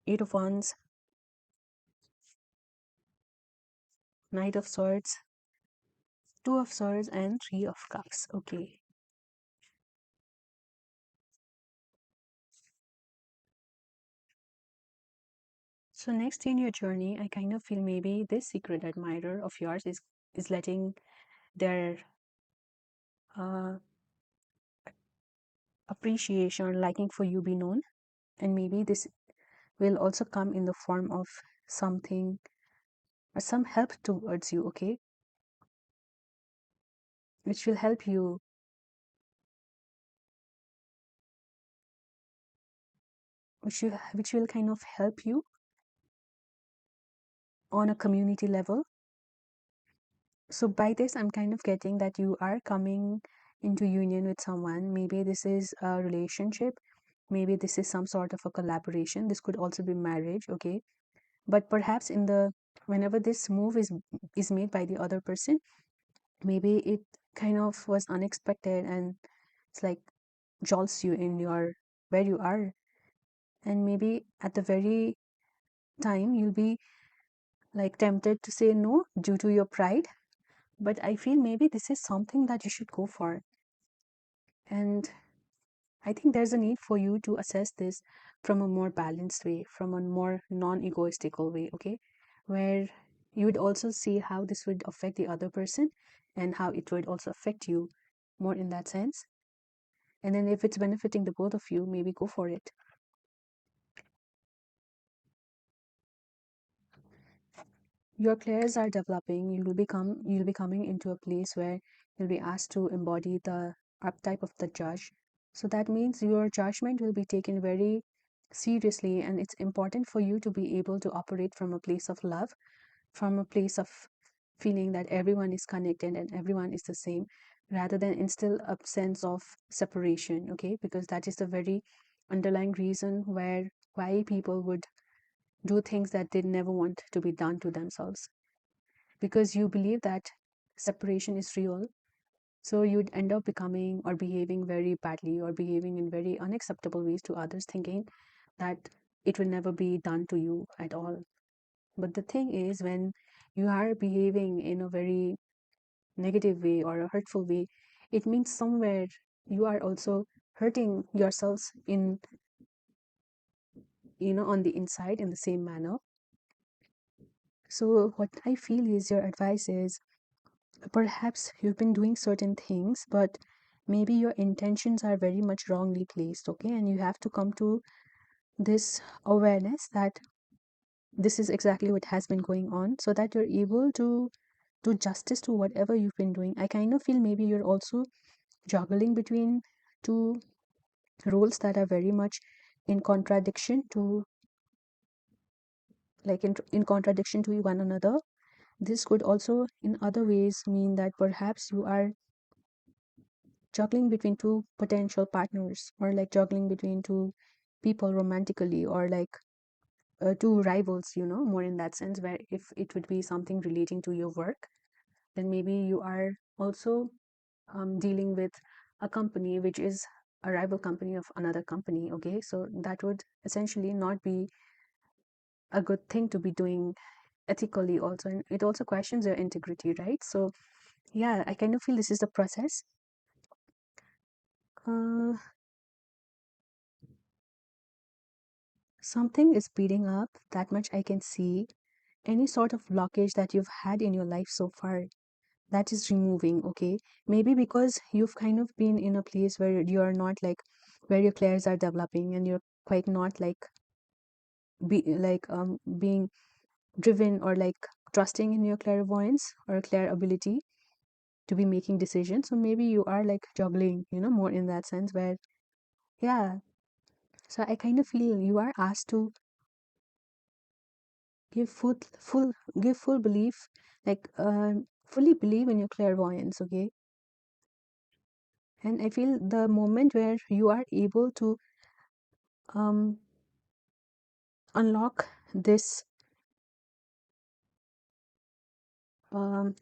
Eight of Wands, Knight of Swords, Two of Swords, and Three of Cups. Okay, so next in your journey, I kind of feel maybe this secret admirer of yours is letting their uh, appreciation or liking for you be known, and maybe this will also come in the form of something or some help towards you. Okay, which will help you, which will kind of help you on a community level. So by this, I'm kind of getting that you are coming into union with someone. Maybe this is a relationship, maybe this is some sort of a collaboration, this could also be marriage. Okay, but perhaps in the whenever this move is made by the other person, maybe it kind of was unexpected, and it's like jolts you in your where you are, and maybe at the very time you'll be like tempted to say no due to your pride, but I feel maybe this is something that you should go for. And I think there's a need for you to assess this from a more balanced way, from a more non-egoistical way. Okay, where you would also see how this would affect the other person and how it would also affect you, more in that sense. And then if it's benefiting the both of you, maybe go for it. Your clairs are developing. You'll be coming into a place where you'll be asked to embody the archetype of the judge. So that means your judgment will be taken very seriously, and it's important for you to be able to operate from a place of love, from a place of feeling that everyone is connected and everyone is the same, rather than instill a sense of separation. Okay, because that is the very underlying reason why people would do things that they never want to be done to themselves, because you believe that separation is real. So you'd end up becoming or behaving very badly or behaving in very unacceptable ways to others, thinking that it will never be done to you at all. But the thing is, when you are behaving in a very negative way or a hurtful way, it means somewhere you are also hurting yourselves in, on the inside in the same manner. So what I feel is your advice is, perhaps you've been doing certain things, but maybe your intentions are very much wrongly placed. Okay, and you have to come to this awareness that this is exactly what has been going on, so that you're able to do justice to whatever you've been doing. I kind of feel maybe you're also juggling between two roles that are very much in contradiction to, like in contradiction to one another. This could also in other ways mean that perhaps you are juggling between two potential partners, or like juggling between two people romantically, or like two rivals, more in that sense, where if it would be something relating to your work, then maybe you are also dealing with a company which is a rival company of another company. Okay, so that would essentially not be a good thing to be doing ethically also, and it also questions your integrity, right? So yeah, I kind of feel this is the process. uh, Something is speeding up, that much I can see. Any sort of blockage that you've had in your life so far, that is removing. Okay, maybe because you've kind of been in a place where you're not like, where your clairs are developing, and you're quite not like being driven or like trusting in your clairvoyance or clair ability to be making decisions. So maybe you are like juggling, more in that sense, where yeah. So I kind of feel you are asked to give full belief, like fully believe in your clairvoyance. Okay, and I feel the moment where you are able to um unlock this, um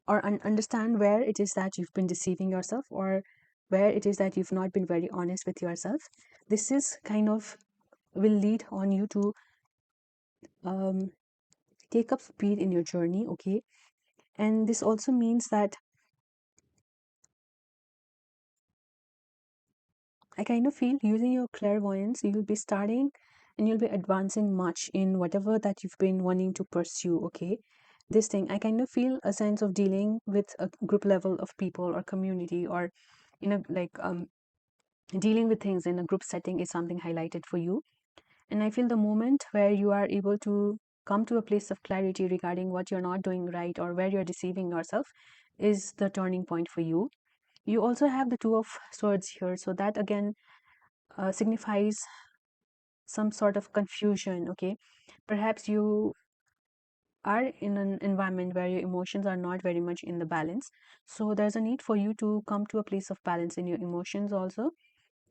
or understand where it is that you've been deceiving yourself, or where it is that you've not been very honest with yourself, this is kind of will lead on you to um take up speed in your journey. Okay, and this also means that I kind of feel using your clairvoyance, you'll be starting and you'll be advancing much in whatever that you've been wanting to pursue. Okay, this thing, I kind of feel a sense of dealing with a group level of people or community, or like dealing with things in a group setting is something highlighted for you. And I feel the moment where you are able to come to a place of clarity regarding what you're not doing right or where you're deceiving yourself is the turning point for you. You also have the Two of Swords here, so that again signifies some sort of confusion. Okay, perhaps you are in an environment where your emotions are not very much in the balance, so there's a need for you to come to a place of balance in your emotions also,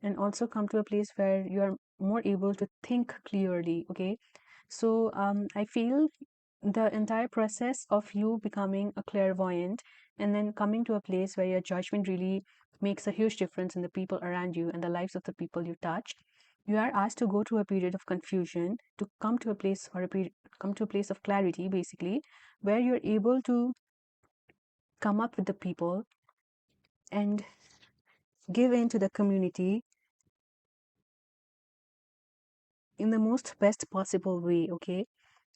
and also come to a place where you are more able to think clearly. Okay, so I feel the entire process of you becoming a clairvoyant and then coming to a place where your judgment really makes a huge difference in the people around you and the lives of the people you touch. You are asked to go through a period of confusion to come to a place, or come to a place of clarity, basically, where you're able to come up with the people and give in to the community in the most best possible way. Okay,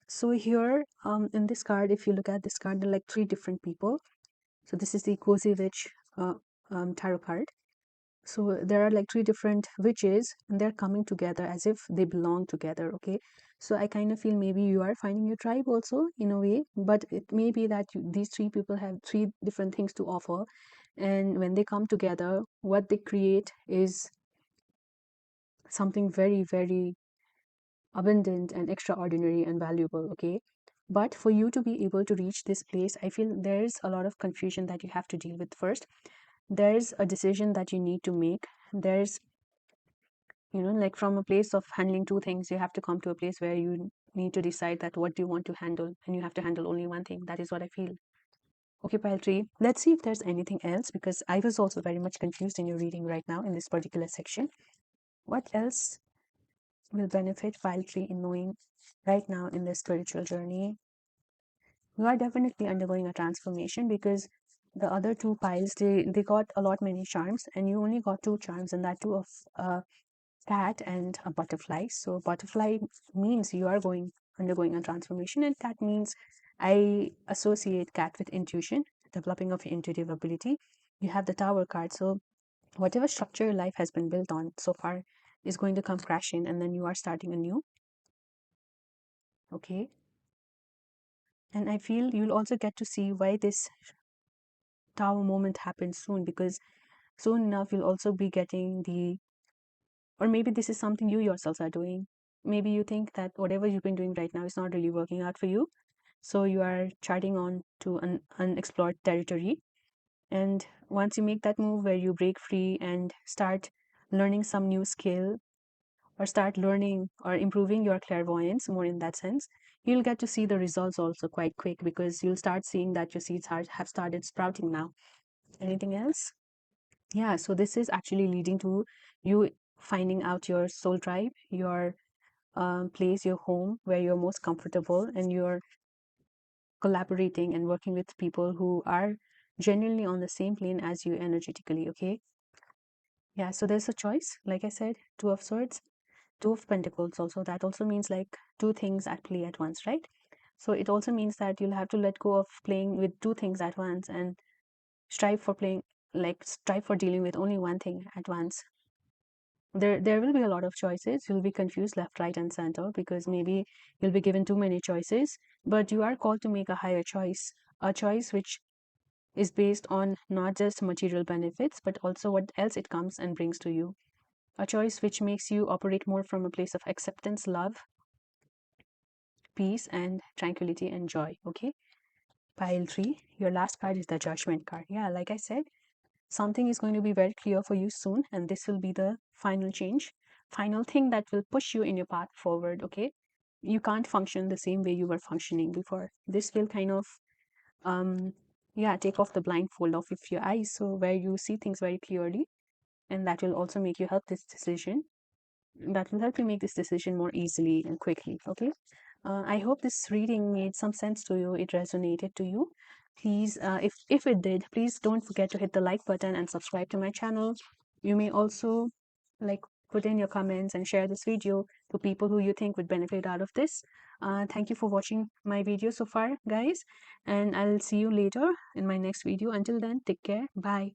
so here in this card, if you look at this card, there are like three different people. So this is the cozy witch tarot card. So there are like three different witches and they're coming together as if they belong together. Okay, so I kind of feel maybe you are finding your tribe also in a way, but it may be that these three people have three different things to offer, and when they come together, what they create is something very, very abundant and extraordinary and valuable. Okay, but for you to be able to reach this place, I feel there's a lot of confusion that you have to deal with first. There's a decision that you need to make. There's, like from a place of handling two things, you have to come to a place where you need to decide that what do you want to handle, and you have to handle only one thing. That is what I feel. Okay, pile tree, let's see if there's anything else, because I was also very much confused in your reading right now in this particular section. What else will benefit pile tree in knowing right now in their spiritual journey? You are definitely undergoing a transformation, because the other two piles, they got a lot many charms, and you only got two charms, and that too of cat and a butterfly. So butterfly means you are going undergoing a transformation, and cat means I associate cat with intuition, developing of your intuitive ability. You have the Tower card, so whatever structure your life has been built on so far is going to come crashing, and then you are starting anew. Okay, and I feel you'll also get to see why this Tower moment happens soon, because soon enough you'll also be getting the, or maybe this is something you yourselves are doing. Maybe you think that whatever you've been doing right now is not really working out for you, so you are charting on to an unexplored territory. And once you make that move where you break free and start learning some new skill, or start learning or improving your clairvoyance more in that sense, you'll get to see the results also quite quick, because you'll start seeing that your seeds have started sprouting now. Anything else? Yeah, so this is actually leading to you finding out your soul tribe, your place, your home where you're most comfortable, and you're collaborating and working with people who are genuinely on the same plane as you energetically. Okay. Yeah, so there's a choice. Like I said, Two of Swords, Two of Pentacles also. That also means like two things at play at once, right? So it also means that you'll have to let go of playing with two things at once and strive for dealing with only one thing at once. There will be a lot of choices. You'll be confused left, right, and center, because maybe you'll be given too many choices, but you are called to make a higher choice, a choice which is based on not just material benefits, but also what else it comes and brings to you. A choice which makes you operate more from a place of acceptance, love, peace, and tranquility and joy. Okay. Pile 3, your last card is the Judgment card. Yeah, like I said, something is going to be very clear for you soon, and this will be the final change, final thing that will push you in your path forward. Okay. You can't function the same way you were functioning before. This will kind of yeah, take off the blindfold off of your eyes, so where you see things very clearly, and that will also make you help this decision that will help you make this decision more easily and quickly. Okay. I hope this reading made some sense to you, it resonated to you. Please, if it did, please don't forget to hit the like button and subscribe to my channel. You may also like put in your comments and share this video to people who you think would benefit out of this. Thank you for watching my video so far, guys, and I'll see you later in my next video. Until then, take care. Bye.